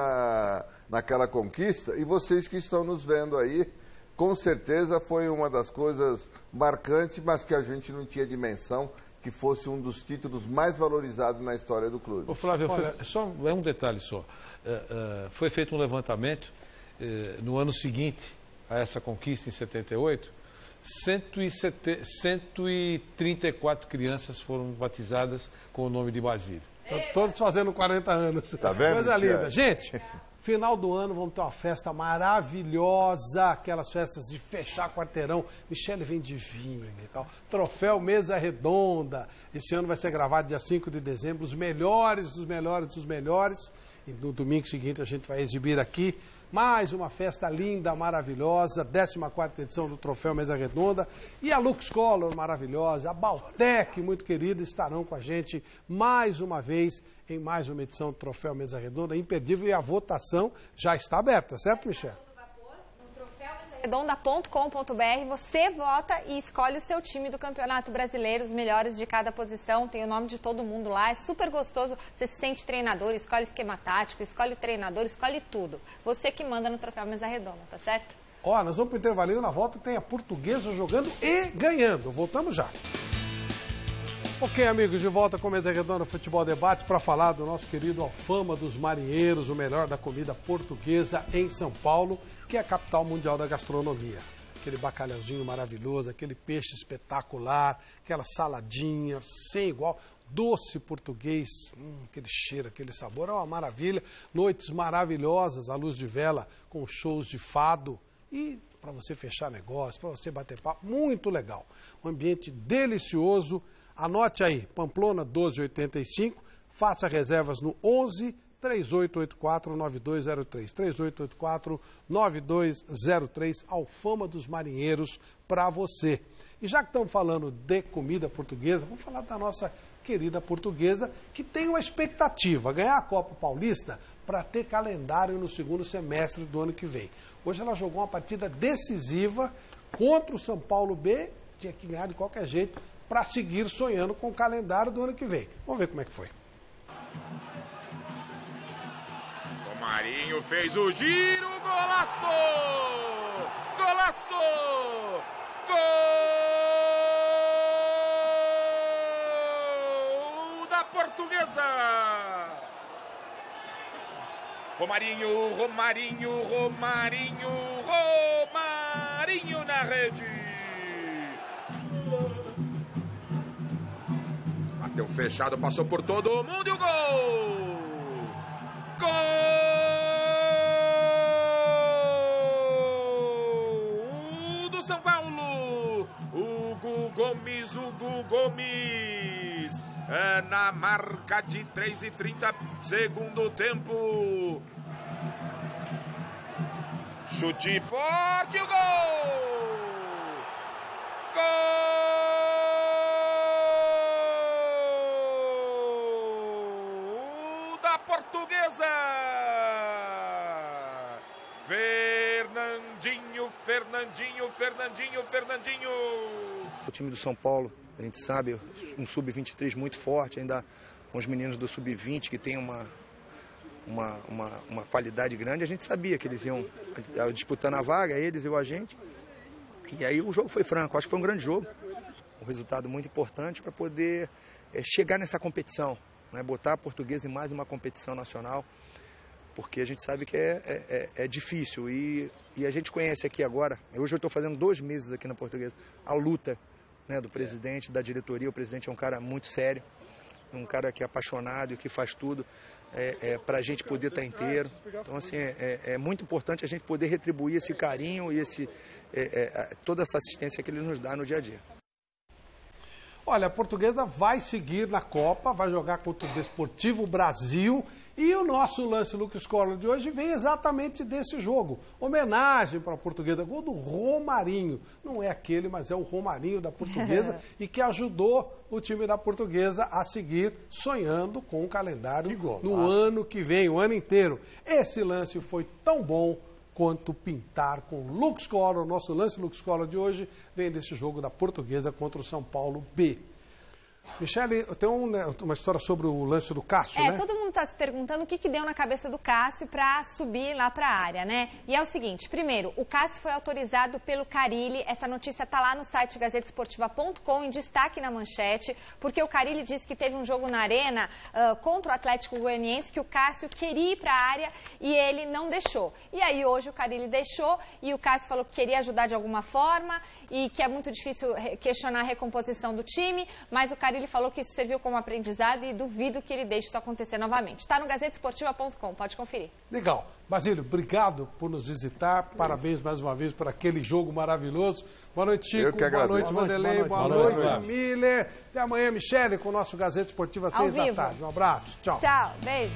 naquela conquista, e vocês que estão nos vendo aí, com certeza foi uma das coisas marcantes, mas que a gente não tinha dimensão que fosse um dos títulos mais valorizados na história do clube. Ô Flávio, é um detalhe só. Foi feito um levantamento no ano seguinte a essa conquista, em 78, 134 crianças foram batizadas com o nome de Basílio. Todos fazendo 40 anos. Tá vendo? Coisa linda. Gente, final do ano vamos ter uma festa maravilhosa, aquelas festas de fechar quarteirão. Michele vem de vinho e tal. Troféu Mesa Redonda. Esse ano vai ser gravado dia 5 de dezembro. Os melhores dos melhores dos melhores. E no domingo seguinte a gente vai exibir aqui mais uma festa linda, maravilhosa, 14ª edição do Troféu Mesa Redonda. E a Lux Color, maravilhosa, a Baltec, muito querida, estarão com a gente mais uma vez em mais uma edição do Troféu Mesa Redonda, imperdível. E a votação já está aberta, certo, Michel? Redonda.com.br, você vota e escolhe o seu time do Campeonato Brasileiro, os melhores de cada posição, tem o nome de todo mundo lá, é super gostoso, você se sente treinador, escolhe esquema tático, escolhe treinador, escolhe tudo. Você que manda no Troféu Mesa Redonda, tá certo? Ó, nós vamos pro intervalinho, na volta tem a Portuguesa jogando e ganhando. Voltamos já. Ok, amigos, de volta com Mesa Redonda Futebol Debate para falar do nosso querido Alfama dos Marinheiros, o melhor da comida portuguesa em São Paulo, que é a capital mundial da gastronomia. Aquele bacalhauzinho maravilhoso, aquele peixe espetacular, aquela saladinha sem igual, doce português, aquele cheiro, aquele sabor, é uma maravilha. Noites maravilhosas, à luz de vela, com shows de fado e para você fechar negócio, para você bater papo, muito legal. Um ambiente delicioso. Anote aí, Pamplona 1285, faça reservas no 11 3884 9203. 3884 9203, Alfama dos Marinheiros para você. E já que estamos falando de comida portuguesa, vamos falar da nossa querida portuguesa, que tem uma expectativa, ganhar a Copa Paulista para ter calendário no segundo semestre do ano que vem. Hoje ela jogou uma partida decisiva contra o São Paulo B, tinha que ganhar de qualquer jeito, para seguir sonhando com o calendário do ano que vem. Vamos ver como é que foi. O Marinho fez o giro, golaço! Golaço! Gol da Portuguesa! Romarinho, Romarinho, Romarinho, Romarinho na rede! Bateu fechado, passou por todo mundo e o gol! Gol do São Paulo! Hugo Gomes, Hugo Gomes! É na marca de 3:30, segundo tempo. Chute forte, o gol! Gol da Portuguesa! Fernandinho, Fernandinho, Fernandinho, Fernandinho! O time do São Paulo, a gente sabe, um sub-23 muito forte, ainda com os meninos do sub-20 que tem uma qualidade grande. A gente sabia que eles iam disputando a vaga, eles e o agente. E aí o jogo foi franco, acho que foi um grande jogo. Um resultado muito importante para poder chegar nessa competição, né? Botar a Portuguesa em mais uma competição nacional, porque a gente sabe que é difícil. E a gente conhece aqui agora, hoje eu estou fazendo 2 meses aqui na Portuguesa, a luta, né, do presidente, da diretoria. O presidente é um cara muito sério, um cara que é apaixonado e que faz tudo para a gente poder estar inteiro. Então, assim, é muito importante a gente poder retribuir esse carinho e toda essa assistência que ele nos dá no dia a dia. Olha, a Portuguesa vai seguir na Copa, vai jogar contra o Desportivo Brasil. E o nosso lance Lucas Collor de hoje vem exatamente desse jogo. Homenagem para a Portuguesa, gol do Romarinho. Não é aquele, mas é o Romarinho da Portuguesa e que ajudou o time da Portuguesa a seguir sonhando com o calendário no ano que vem, o ano inteiro. Esse lance foi tão bom quanto pintar com Lucas Collor. O nosso lance Lucas Collor de hoje vem desse jogo da Portuguesa contra o São Paulo B. Michele, tem uma história sobre o lance do Cássio, né? Todo mundo está se perguntando o que deu na cabeça do Cássio para subir lá para a área, né? E é o seguinte, primeiro, o Cássio foi autorizado pelo Carille, essa notícia está lá no site gazetesportiva.com, em destaque na manchete, porque o Carille disse que teve um jogo na Arena contra o Atlético Goianiense, que o Cássio queria ir para a área e ele não deixou. E aí hoje o Carille deixou e o Cássio falou que queria ajudar de alguma forma e que é muito difícil questionar a recomposição do time, mas o Carille falou que isso serviu como aprendizado e duvido que ele deixe isso acontecer novamente. Está no gazetesportiva.com, pode conferir. Legal. Basílio, obrigado por nos visitar. Parabéns mais uma vez por aquele jogo maravilhoso. Boa noite, Chico. Boa noite, Vanderlei. Boa noite, Miller. Até amanhã, Michele, com o nosso Gazeta Esportiva às 6 da tarde. Um abraço. Tchau. Tchau. Beijo.